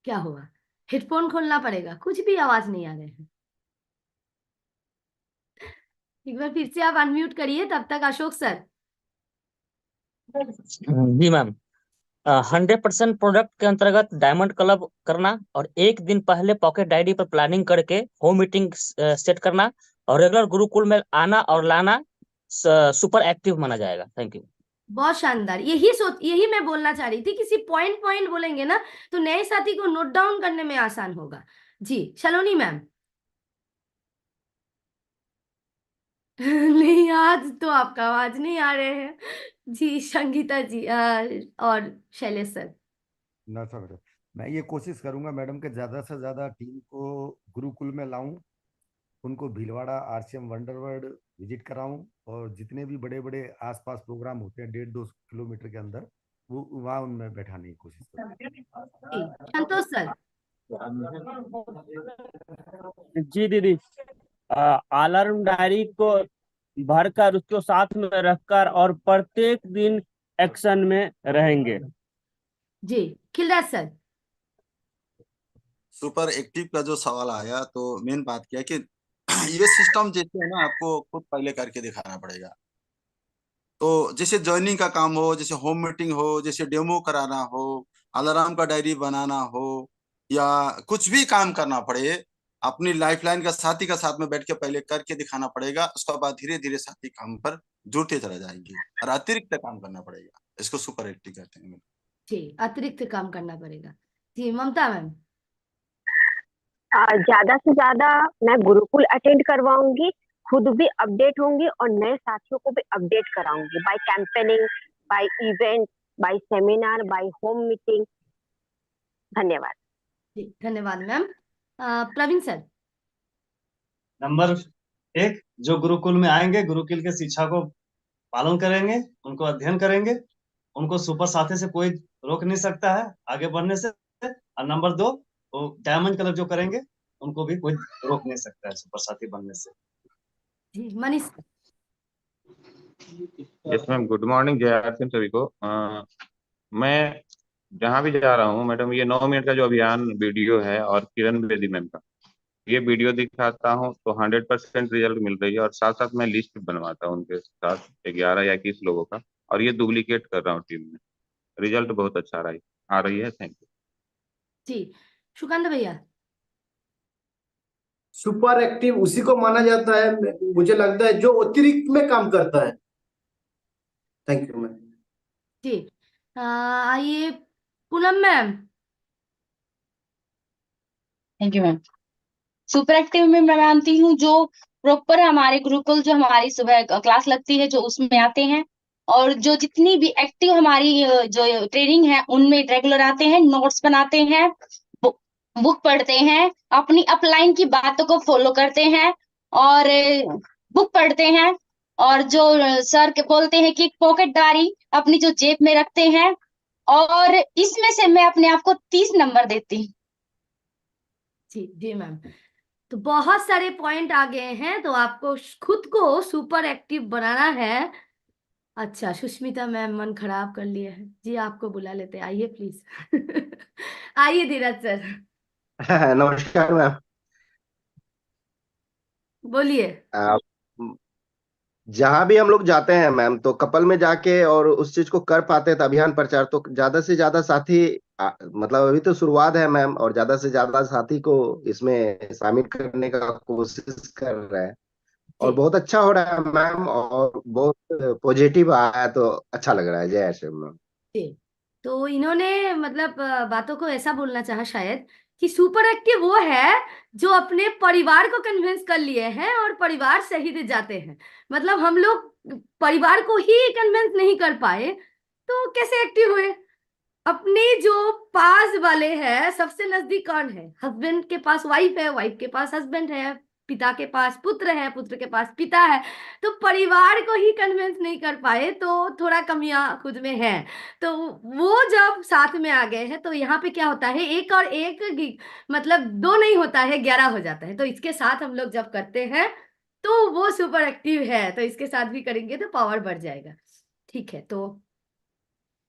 A: क्या हुआ? हेडफोन खोलना पड़ेगा, कुछ भी आवाज नहीं आ रहे हैं। एक बार फिर से आप अनम्यूट करिए, तब तक अशोक सर।
E: जी मैम, 100% प्रोडक्ट के अंतर्गत डायमंड क्लब करना, और एक दिन पहले पॉकेट डायरी पर प्लानिंग करके होम मीटिंग सेट करना, और रेगुलर गुरुकुल में आना और लाना सुपर एक्टिव माना जाएगा। Thank you.
A: बहुत शानदार, यही मैं बोलना चाह रही थी, किसी पॉइंट पॉइंट बोलेंगे ना तो नए साथी को नोट डाउन करने में आसान होगा। जी, सलोनी मैम। नहीं, आज तो आपका आवाज नहीं आ रहे हैं। जी, संगीता जी और शैलेश सर।
F: ना सर मैडम, मैं ये कोशिश करूंगा मैडम के ज्यादा से ज्यादा टीम को गुरुकुल में लाऊं, उनको Bhilwara RCM wonder world visit कराऊं, और जितने भी बड़े बड़े आसपास प्रोग्राम होते हैं 1.5-2 किलोमीटर के अंदर, वो वहाँ उनमें बैठाने की कोशिश करूंगा।
A: संतोष सर।
W: जी दीदी, अलार्म डायरी को भरकर उसको साथ में रखकर और प्रत्येक दिन एक्शन में रहेंगे।
A: जी, खिलराज सर।
X: सुपर एक्टिव का जो सवाल आया, तो मेन बात क्या है कि ये सिस्टम जैसे है ना, आपको खुद पहले करके दिखाना पड़ेगा। तो जैसे ज्वाइनिंग का काम हो, जैसे होम मीटिंग हो, जैसे डेमो कराना हो, अलार्म का डायरी बनाना हो, या कुछ भी काम करना पड़े, अपनी लाइफलाइन का साथी का साथ में बैठ के पहले करके दिखाना पड़ेगा। उसके बाद धीरे धीरे साथी काम पर जुड़ते चले जाएंगे, और अतिरिक्त काम करना पड़ेगा। इसको सुपर एक्टिव कहते हैं।
A: जी, अतिरिक्त काम करना पड़ेगा। जी, ममता मैम।
Y: ज्यादा से ज्यादा मैं गुरुकुल अटेंड करवाऊंगी, खुद भी अपडेट होंगी और नए साथियों को भी अपडेट कराऊंगी, by campaigning, by event, by seminar, by home meeting. धन्यवाद।
A: जी, धन्यवाद मैम। प्रवीण सर।
C: नंबर 1, जो गुरुकुल में आएंगे, गुरुकुल के शिक्षा को पालन करेंगे, उनको अध्ययन करेंगे, उनको सुपर साथी से कोई रोक नहीं सकता है आगे बढ़ने से। और नंबर 2, वो डायमंड क्लब जो करेंगे, उनको भी कोई रोक नहीं सकता है सुपर साथी बनने से।
A: जी, Manish.
I: Yes ma'am, good morning, Jai R Singh सभी को। मैं जहाँ भी जा रहा हूँ मैडम, ये 9 मिनट का जो अभियान वीडियो है और किरण बेदी मैम का, ये वीडियो दिखाता हूँ तो 100% रिजल्ट मिल रही है। और साथ साथ मैं लिस्ट बनवाता हूँ उनके साथ 11 या 21 लोगों का, और ये डुप्लीकेट कर रहा हूँ टीम में। रिजल्ट बहुत अच्छा आ रही है। Thank you.
A: जी, सुकांत भैया।
Z: सुपर एक्टिव उसी को माना जाता है, मुझे लगता है, जो अतिरिक्त में काम करता है। Thank you ma'am.
A: जी, आइए Poonam ma'am.
G: Thank you ma'am. Super active में मैं मानती हूँ जो प्रॉपर हमारे गुरुकुल जो हमारी सुबह क्लास लगती है जो उसमें आते हैं, और जो जितनी भी एक्टिव हमारी जो ट्रेनिंग है उनमें रेगुलर आते हैं, नोट्स बनाते हैं, बुक पढ़ते हैं, अपनी अपलाइन की बातों को फॉलो करते हैं, और बुक पढ़ते हैं, और जो सर के बोलते हैं कि पॉकेट डायरी अपनी जो जेब में रखते हैं, और इसमें से मैं अपने आप को 30 नंबर देती हूँ।
A: जी जी मैम, तो बहुत सारे पॉइंट आ गए हैं, तो आपको खुद को सुपर एक्टिव बनाना है। अच्छा, सुष्मिता मैम मन खराब कर लिए हैं जी, आपको बुला लेते हैं, आइए प्लीज। आइए धीरज सर,
J: नमस्कार मैम।
A: बोलिए।
J: आप जहां भी हम लोग जाते हैं मैम, तो कपल में जाके और उस चीज को कर पाते हैं तो अभियान प्रचार तो ज्यादा से ज्यादा साथी मतलब अभी तो शुरुआत है मैम, और ज्यादा से ज्यादा साथी को इसमें शामिल करने का कोशिश कर रहे हैं, और
A: जी
J: बहुत अच्छा हो रहा है मैम, और बहुत पॉजिटिव आया है, तो अच्छा लग रहा है। जय श्री मैम।
A: जी, तो इन्होंने मतलब बातों को ऐसा बोलना चाहा शायद कि सुपर एक्टिव वो है जो अपने परिवार को कन्विंस कर लिए हैं और परिवार सहित जाते हैं। मतलब हम लोग परिवार को ही कन्विंस नहीं कर पाए तो कैसे एक्टिव हुए। अपने जो पास वाले हैं, सबसे नजदीक कौन है? हस्बैंड के पास वाइफ है, वाइफ के पास हस्बैंड है, पिता के पास पुत्र है, पुत्र के पास पिता है। तो परिवार को ही कन्विंस नहीं कर पाए तो थोड़ा कमियां खुद में है। तो वो जब साथ में आ गए हैं तो यहाँ पे क्या होता है, एक और एक मतलब दो नहीं होता है, 11 हो जाता है। तो इसके साथ हम लोग जब करते हैं तो वो सुपर एक्टिव है, तो इसके साथ भी करेंगे तो पावर बढ़ जाएगा। ठीक है, तो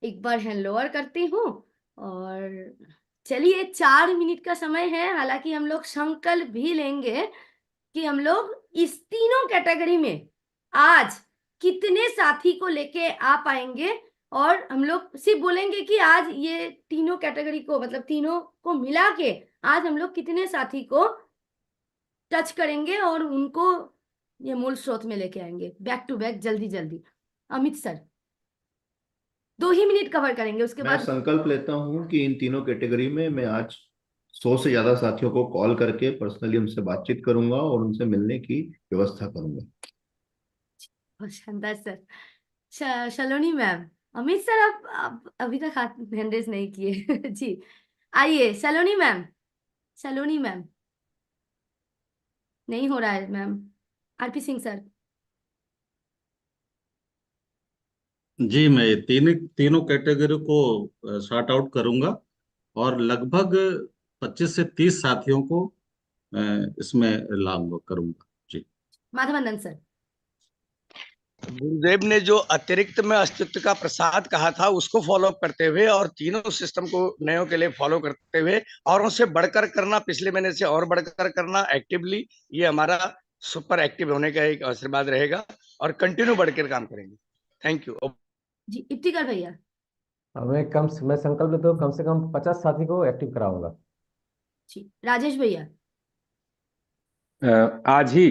A: एक बार हैंड लोअर करती हूँ, और चलिए 4 मिनट का समय है। हालांकि हम लोग संकल्प भी लेंगे कि हम लोग इस तीनों कैटेगरी में आज कितने साथी को लेके आ पाएंगे, और हम लोग सिर्फ बोलेंगे कि आज ये तीनों कैटेगरी को मतलब तीनों को मिला के आज हम लोग कितने साथी को टच करेंगे और उनको ये मूल स्रोत में लेके आएंगे बैक टू बैक, जल्दी जल्दी। अमित सर 2 ही मिनट कवर करेंगे, उसके
K: मैं
A: बाद
K: संकल्प लेता हूं कि इन तीनों कैटेगरी में मैं आज 100 से ज्यादा साथियों को कॉल करके पर्सनली उनसे बातचीत करूंगा और उनसे मिलने की व्यवस्था करूंगा।
A: बहुत शानदार sir. Shaloni ma'am, Amit sir आप अभी तक हाथ हैंड रेज नहीं किए। जी आइए सलोनी मैम। सलोनी मैम नहीं हो रहा है मैम। आरपी सिंह सर।
V: जी, मैं ये तीनों कैटेगरी को सॉर्ट आउट करूंगा और लगभग 25 से 30 साथियों को अ, इसमें लाऊंगा करूंगा। जी,
A: माधवानंद सर।
Q: गुरुदेव ने जो अतिरिक्त में अस्तित्व का प्रसाद कहा था उसको फॉलो करते हुए और तीनों सिस्टम को नयों के लिए फॉलो करते हुए और उनसे बढ़कर करना, पिछले महीने से और बढ़कर करना एक्टिवली, ये हमारा सुपर एक्टिव होने का एक आशीर्वाद रहेगा और कंटिन्यू बढ़कर काम करेंगे। थैंक यू
A: जी इफ्तिकार भैया।
O: मैं संकल्प लेता हूँ कम से कम 50 साथी को एक्टिव कराऊंगा।
A: जी राजेश भैया।
P: आज ही,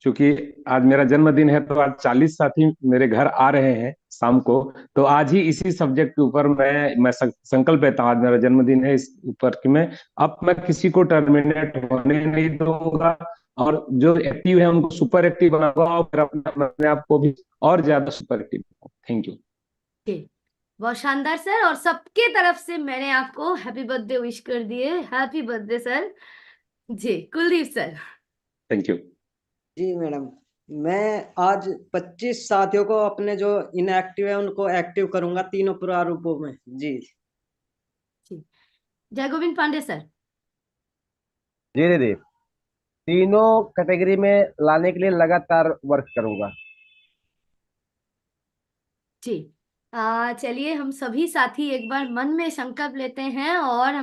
P: क्योंकि आज मेरा जन्मदिन है, तो आज 40 साथी मेरे घर आ रहे हैं शाम को, तो आज ही इसी सब्जेक्ट के ऊपर मैं संकल्प लेता हूँ। आज मेरा जन्मदिन है, इस ऊपर कि मैं किसी को टर्मिनेट होने नहीं दूंगा, और जो एक्टिव है उनको सुपर एक्टिव बनाऊंगा, और फिर अपने आप को भी और ज्यादा सुपर एक्टिव। Thank you.
A: बहुत शानदार सर, और सबके तरफ से मैंने आपको हैप्पी बर्थडे विश कर दिए। Happy birthday sir. जी कुलदीप सर।
P: Thank you.
L: जी मैडम, मैं आज 25 साथियों को अपने जो इनएक्टिव है उनको एक्टिव करूंगा तीनों प्रारूपों में। जी
A: जय गोविंद पांडे सर।
M: जी दीदी, तीनों कैटेगरी में लाने के लिए लगातार वर्क करूंगा।
A: जी चलिए हम सभी साथी एक बार मन में संकल्प लेते हैं, और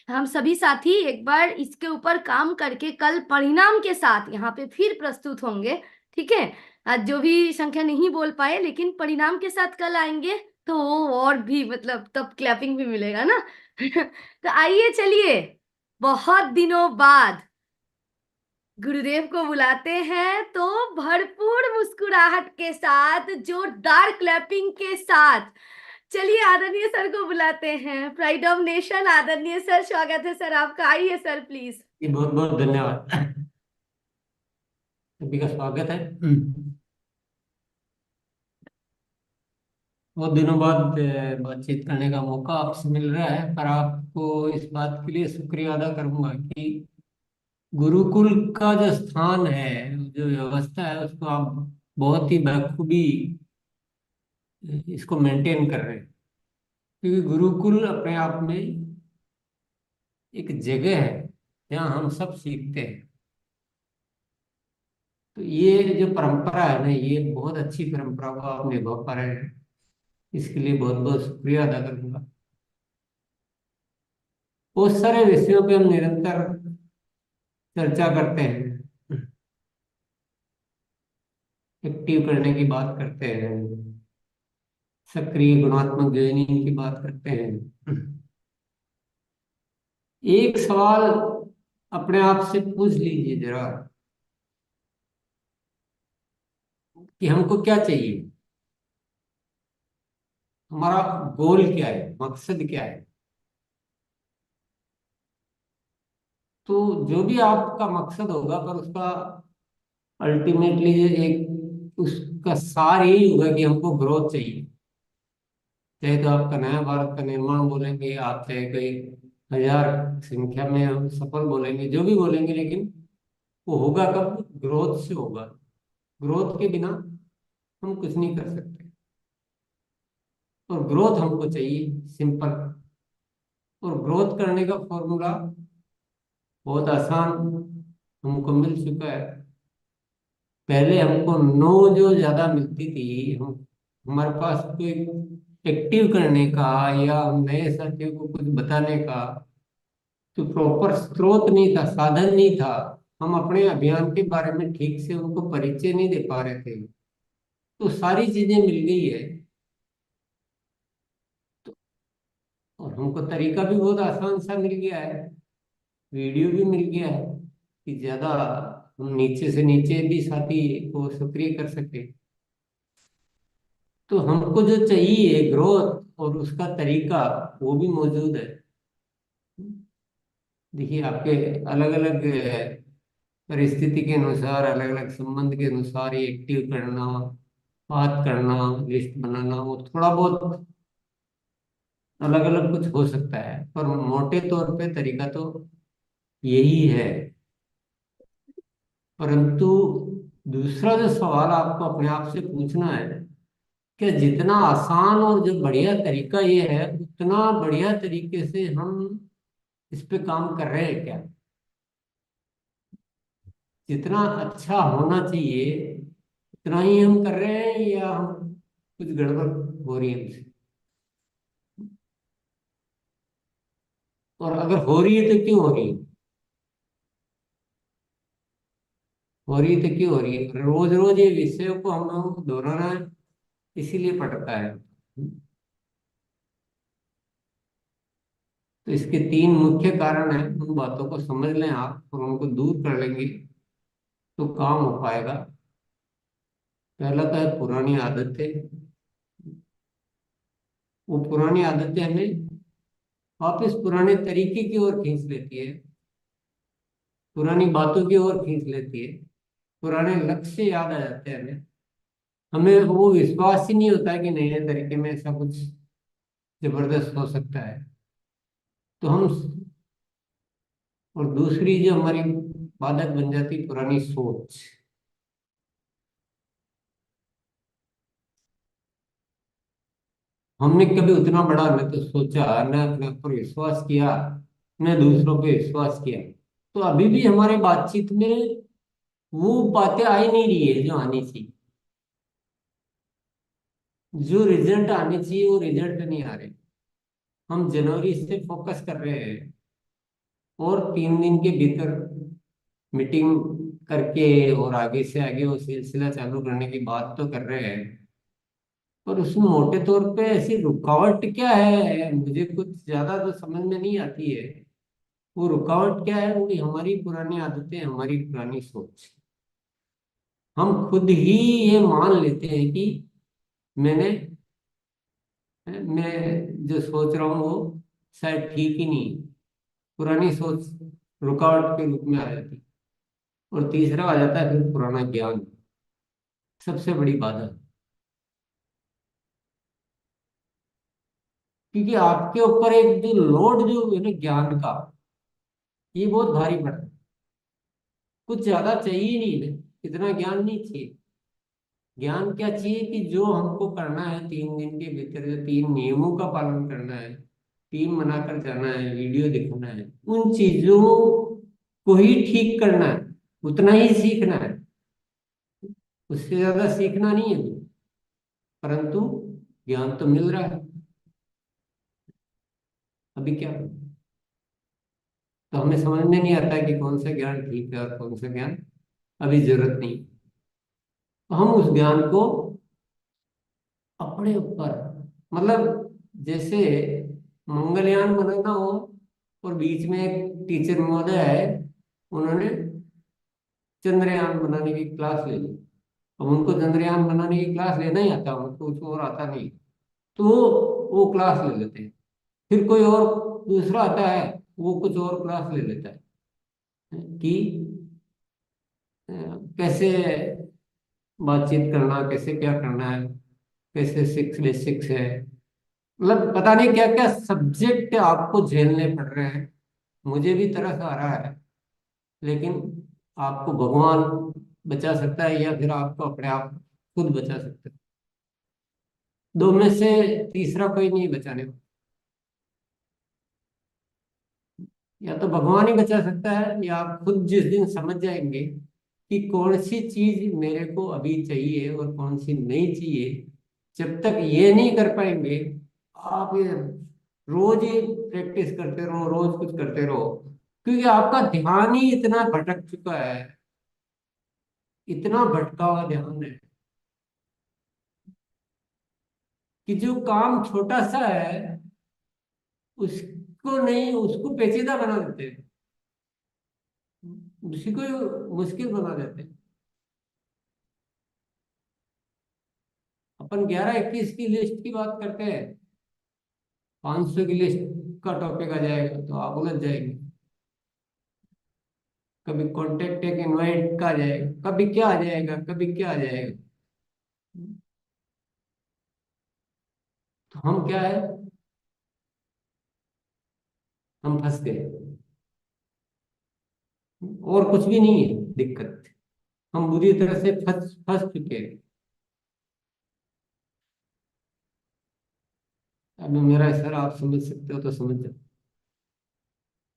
A: हम सभी साथी एक बार इसके ऊपर काम करके कल परिणाम के साथ यहाँ पे फिर प्रस्तुत होंगे। ठीक है, आज जो भी संख्या नहीं बोल पाए लेकिन परिणाम के साथ कल आएंगे तो और भी मतलब तब क्लैपिंग भी मिलेगा ना। तो आइए चलिए, बहुत दिनों बाद गुरुदेव को बुलाते हैं तो भरपूर मुस्कुराहट के साथ, जोरदार क्लैपिंग के साथ चलिए आदरणीय सर को बुलाते हैं, प्राइड ऑफ नेशन आदरणीय सर, स्वागत है सर आपका, आइए सर प्लीज।
B: जी बहुत बहुत धन्यवाद। सभी का स्वागत है। बहुत दिनों बाद बातचीत करने का मौका आपसे मिल रहा है, पर आपको इस बात के लिए शुक्रिया अदा करूंगा कि गुरुकुल का जो स्थान है, जो व्यवस्था है, उसको आप बहुत ही बखूबी इसको मेंटेन कर रहे हैं। क्योंकि गुरुकुल अपने आप में एक जगह है जहाँ हम सब सीखते हैं। तो ये जो परंपरा है ना, ये बहुत अच्छी परंपरा को आप निभा पा रहे हैं, इसके लिए बहुत बहुत शुक्रिया अदा करूंगा। बहुत सारे विषयों पे हम निरंतर चर्चा करते हैं, एक्टिव करने की बात करते हैं, सक्रिय गुणात्मक ज्वाइनिंग की बात करते हैं। एक सवाल अपने आप से पूछ लीजिए जरा कि हमको क्या चाहिए, हमारा गोल क्या है, मकसद क्या है। तो जो भी आपका मकसद होगा, पर उसका अल्टीमेटली एक उसका सार यही होगा कि हमको ग्रोथ चाहिए। चाहे तो आपका नया भारत का निर्माण बोलेंगे आप, चाहे कोई हजार संख्या में हम सफल बोलेंगे, जो भी बोलेंगे, लेकिन वो होगा कब? ग्रोथ से होगा। ग्रोथ के बिना हम कुछ नहीं कर सकते, और ग्रोथ हमको चाहिए, सिंपल। और ग्रोथ करने का फॉर्मूला बहुत आसान हमको मिल चुका है। पहले हमको नो जो ज्यादा मिलती थी, हम हमारे पास कोई एक्टिव करने का या नए साथियों को कुछ बताने का तो प्रॉपर स्रोत नहीं था, साधन नहीं था। हम अपने अभियान के बारे में ठीक से उनको परिचय नहीं दे पा रहे थे। तो सारी चीजें मिल गई है, और हमको तरीका भी बहुत आसान सा मिल गया है, वीडियो भी मिल गया है कि ज्यादा हम नीचे से नीचे भी साथी को सक्रिय कर सके। तो हमको जो चाहिए ग्रोथ और उसका तरीका, वो भी मौजूद है। देखिए, आपके अलग अलग परिस्थिति के अनुसार, अलग अलग संबंध के अनुसार ये एक्टिव करना, बात करना, लिस्ट बनाना, वो थोड़ा बहुत अलग अलग कुछ हो सकता है, पर मोटे तौर पे तरीका तो यही है। परंतु दूसरा जो सवाल आपको अपने आप से पूछना है कि जितना आसान और जो बढ़िया तरीका ये है, उतना बढ़िया तरीके से हम इस पे काम कर रहे हैं क्या? जितना अच्छा होना चाहिए उतना ही हम कर रहे हैं, या हम कुछ गड़बड़ हो रही है हमसे? और अगर हो रही है तो क्यों हो रही है? हो रही है तो क्यों हो रही है? रोज रोज ये विषयों को हम लोगों को दोहराना इसीलिए पड़ता है। तो इसके तीन मुख्य कारण हैं, उन बातों को समझ लें आप और उनको दूर कर लेंगे तो काम हो पाएगा। पहला तो है पुरानी आदतें। वो पुरानी आदतें हमें वापस पुराने तरीके की ओर खींच लेती है, पुरानी बातों की ओर खींच लेती है, पुराने लक्ष्य याद आ जाते हैं हमें। हमें वो विश्वास ही नहीं होता है कि नए नए तरीके में ऐसा कुछ जबरदस्त हो सकता है। तो हम, और दूसरी जो हमारी बाधक बन जाती, पुरानी सोच। हमने कभी उतना बड़ा न तो सोचा, न अपने ऊपर विश्वास किया, न दूसरों पे विश्वास किया। तो अभी भी हमारे बातचीत में वो बातें आ ही नहीं रही है जो आनी चाहिए। जो रिजल्ट आने चाहिए वो रिजल्ट नहीं आ रहे। हम जनवरी से फोकस कर रहे हैं, और 3 दिन के भीतर मीटिंग करके और आगे से आगे वो सिलसिला चालू करने की बात तो कर रहे हैं, पर उसमें मोटे तौर पे ऐसी रुकावट क्या है, मुझे कुछ ज्यादा तो समझ में नहीं आती है। वो रुकावट क्या है? वो हमारी पुरानी आदतें, हमारी पुरानी सोच। हम खुद ही ये मान लेते हैं कि मैंने मैं जो सोच रहा हूँ वो शायद ठीक ही नहीं है। पुरानी सोच रुकावट के रूप में आ जाती है। और तीसरा आ जाता है फिर पुराना ज्ञान, सबसे बड़ी बाधा। क्योंकि आपके ऊपर एक जो लोड जो है ना ज्ञान का, ये बहुत भारी पड़ता है। कुछ ज्यादा चाहिए नहीं ना, इतना ज्ञान नहीं चाहिए। ज्ञान क्या चाहिए कि जो हमको करना है 3 दिन के भीतर, जो 3 नियमों का पालन करना है, 3 मना कर जाना है, वीडियो दिखाना है, उन चीजों को ही ठीक करना है, उतना ही सीखना है। उससे ज्यादा सीखना नहीं है। परंतु ज्ञान तो मिल रहा है, अभी क्या करें? तो हमें समझ में नहीं आता कि कौन सा ज्ञान ठीक है और कौन सा ज्ञान अभी जरूरत नहीं। तो हम उस ज्ञान को अपने ऊपर, मतलब जैसे मंगलयान बनाना हो और बीच में एक टीचर महोदय है, उन्होंने चंद्रयान बनाने की क्लास ले ली। अब उनको चंद्रयान बनाने की क्लास लेना ही आता, उनको कुछ और आता नहीं, तो वो क्लास ले लेते हैं। फिर कोई और दूसरा आता है, वो कुछ और क्लास ले लेता है कि कैसे बातचीत करना, कैसे क्या करना है, कैसे 6 बेसिक्स है। मतलब पता नहीं क्या क्या सब्जेक्ट आपको झेलने पड़ रहे हैं। मुझे भी तरस आ रहा है, लेकिन आपको भगवान बचा सकता है या फिर आपको अपने आप खुद बचा सकता है। दो में से तीसरा कोई नहीं बचाने वाला। या तो भगवान ही बचा सकता है, या आप खुद जिस दिन समझ जाएंगे कि कौन सी चीज मेरे को अभी चाहिए और कौन सी नहीं चाहिए, जब तक ये नहीं कर पाएंगे, आप ये रोज ही प्रैक्टिस करते रहो, रोज कुछ करते रहो। क्योंकि आपका ध्यान ही इतना भटक चुका है, इतना भटका हुआ ध्यान है कि जो काम छोटा सा है उसको नहीं, उसको पेचीदा बना देते हैं, उसी को मुश्किल बना देते हैं। अपन 11-21 की लिस्ट की बात करते हैं, 500 की लिस्ट का टॉपिक आ जाएगा तो आप उलझ जाएंगे। कभी कॉन्टेक्ट एक इनवाइट का आ जाएगा, कभी क्या आ जाएगा, कभी क्या आ जाएगा। तो हम क्या है, हम फंस गए, और कुछ भी नहीं है दिक्कत। हम बुरी तरह से फंस फंस चुके हैं। अब मेरा इशारा आप समझ सकते हो तो समझ जाओ।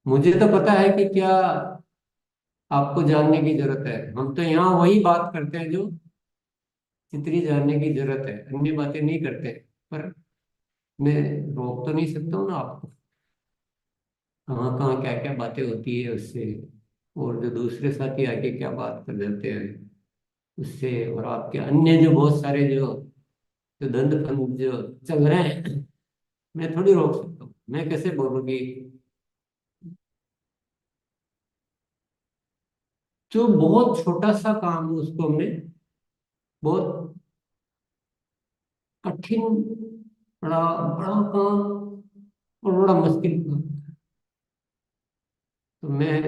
B: मुझे तो पता है कि क्या आपको जानने की जरूरत है। हम तो यहाँ वही बात करते हैं जो जितनी जानने की जरूरत है, अन्य बातें नहीं करते। पर मैं रोक तो नहीं सकता हूँ ना आपको, कहाँ कहाँ क्या क्या बातें होती है उससे, और जो दूसरे साथी आके क्या बात कर देते हैं उससे, और आपके अन्य जो बहुत सारे जो जो दंड फंद जो चल रहे हैं, मैं थोड़ी रोक सकता हूँ। मैं कैसे बोलूँगी? जो बहुत छोटा सा काम है उसको हमने बहुत कठिन, बड़ा बड़ा काम और बड़ा मुश्किल काम। तो मैं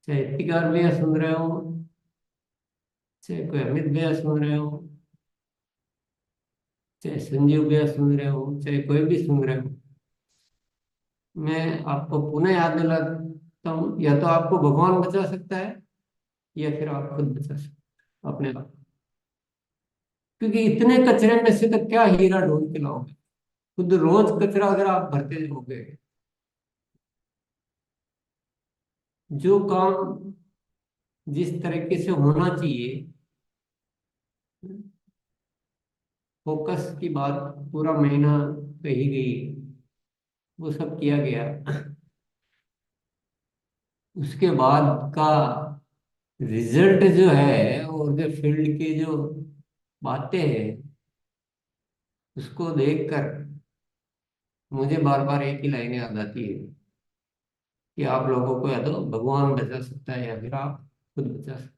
B: चाहे इफ्तिकार भैया सुन रहे हो, चाहे कोई अमित भैया सुन रहे हो, चाहे संजीव भैया सुन रहे हो, चाहे कोई भी सुन रहे हो, मैं आपको पुनः याद दिलाता हूँ, या तो आपको भगवान बचा सकता है या फिर आप खुद बचा सकते हो अपने आप। क्योंकि इतने कचरे में से तो क्या हीरा ढूंढ के लाओगे? खुद रोज कचरा अगर आप भरते रहोगे, जो काम जिस तरीके से होना चाहिए, फोकस की बात पूरा महीना कही गई, वो सब किया गया, उसके बाद का रिजल्ट जो है और जो फील्ड की जो बातें हैं, उसको देखकर मुझे बार बार एक ही लाइन याद आती है कि आप लोगों को या तो भगवान बचा सकता है या फिर आप खुद बचा सकते हैं।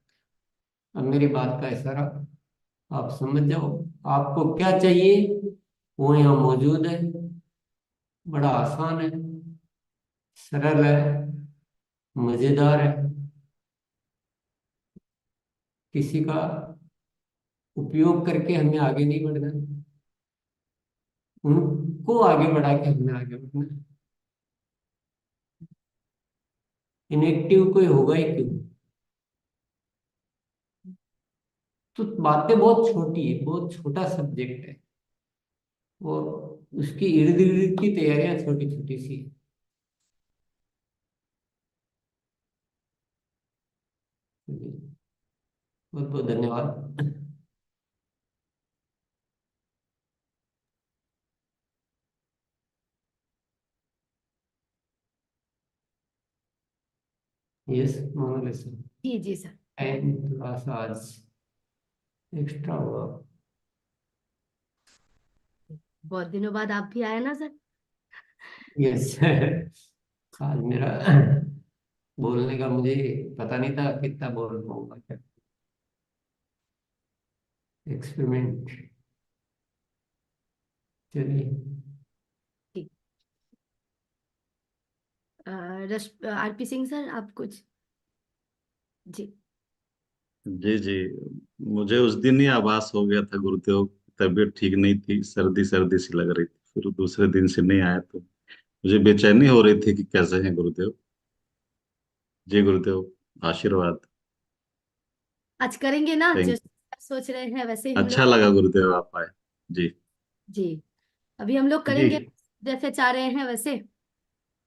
B: अब मेरी बात का इशारा आप समझ जाओ, आपको क्या चाहिए वो यहाँ मौजूद है। बड़ा आसान है, सरल है, मजेदार है। किसी का उपयोग करके हमें आगे नहीं बढ़ना, उनको आगे बढ़ा के हमें आगे बढ़ना। इनएक्टिव कोई होगा ही क्यों? तो बातें बहुत छोटी है, बहुत छोटा सब्जेक्ट है, और उसकी इर्द गिर्द की तैयारियां छोटी छोटी सी है। बहुत बहुत धन्यवाद। यस मोनालिसा सर,
A: जी जी सर।
B: टाइम थोड़ा सा आज एक्स्ट्रा हुआ।
A: बहुत दिनों बाद आप भी आए ना सर।
B: यस आज मेरा बोलने का मुझे पता नहीं था कितना बोल पाऊंगा, क्या एक्सपेरिमेंट। चलिए,
A: ठीक। आरपी सिंह सर, आप कुछ? जी
V: जी जी, मुझे उस दिन ही आभास हो गया था गुरुदेव की तबीयत ठीक नहीं थी, सर्दी सर्दी सी लग रही थी। फिर दूसरे दिन से नहीं आया तो मुझे बेचैनी हो रही थी कि कैसे हैं गुरुदेव। जी गुरुदेव, आशीर्वाद।
A: आज करेंगे ना,
V: थैंक।
A: जैसे आप सोच रहे हैं वैसे हम
V: अच्छा
A: लोग।
V: लगा गुरुदेव आप आए। जी
A: जी अभी हम लोग
K: जी
A: करेंगे जैसे चाह रहे हैं वैसे।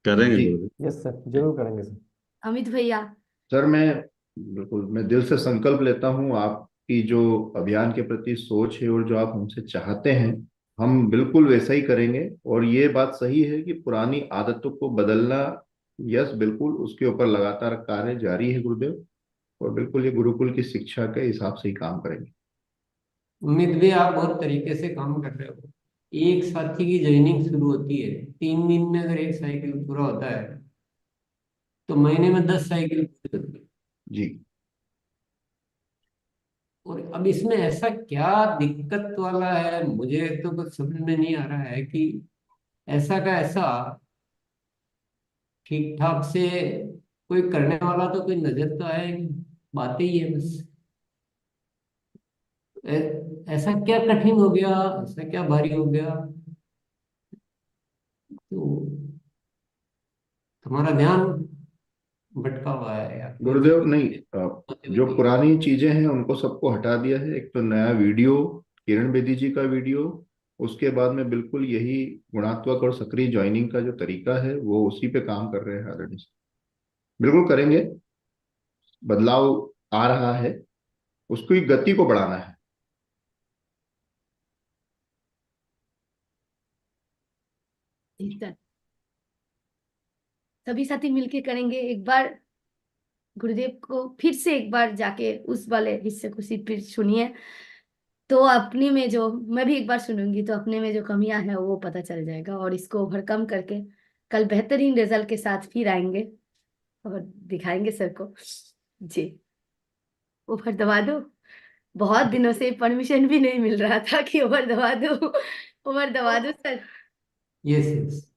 V: करेंगे
K: जी
V: गुरुदेव।
O: यस सर, जरूर करेंगे सर।
A: अमित भैया।
K: सर, मैं बिल्कुल मैं दिल से संकल्प लेता हूँ, आपकी जो अभियान के प्रति सोच है और जो आप हमसे चाहते हैं, हम बिल्कुल वैसा ही करेंगे। और ये बात सही है कि पुरानी आदतों को बदलना, यस बिल्कुल, उसके ऊपर लगातार कार्य जारी है गुरुदेव। और बिल्कुल ये गुरुकुल की शिक्षा के हिसाब से ही काम करेंगे।
B: उम्मीद भी आप बहुत तरीके से काम कर रहे हो। एक साथी की ज्वाइनिंग शुरू होती है, 3 दिन में अगर एक साइकिल पूरा होता है तो महीने में 10 साइकिल पूरी होती है।
K: जी
B: और अब इसमें ऐसा क्या दिक्कत वाला है, मुझे तो कुछ समझ में नहीं आ रहा है कि ऐसा का ऐसा ठीक ठाक से कोई करने वाला तो कोई नजर तो आए। बातें ही है बस। ऐसा क्या कठिन हो गया, ऐसा क्या भारी हो गया? तो तुम्हारा ध्यान भटका हुआ है या कोई
K: गुरुदेव, नहीं,
B: बातें
K: जो
B: होती है।
K: पुरानी चीजें हैं उनको सबको हटा दिया है। एक तो नया वीडियो, किरण बेदी जी का वीडियो, उसके बाद में बिल्कुल यही गुणात्मक और सक्रिय ज्वाइनिंग का जो तरीका है वो उसी पे काम कर रहे हैं आदरणीय सर। बिल्कुल करेंगे। बदलाव आ रहा है, उसकी गति को बढ़ाना है।
A: जी सर, सभी साथी मिलके करेंगे एक बार। गुरुदेव को फिर से एक बार जाके उस वाले हिस्से को फिर सुनिए, तो अपने में जो, मैं भी एक बार सुनूंगी तो अपने में जो कमियां हैं वो पता चल जाएगा, और इसको ओवरकम करके कल बेहतरीन रिजल्ट के साथ फिर आएंगे और दिखाएंगे सर को। जी ओवर दबा दो। बहुत दिनों से परमिशन भी नहीं मिल रहा था कि ओवर दबा दो। ओवर दबा दो सर।
B: Yes yes.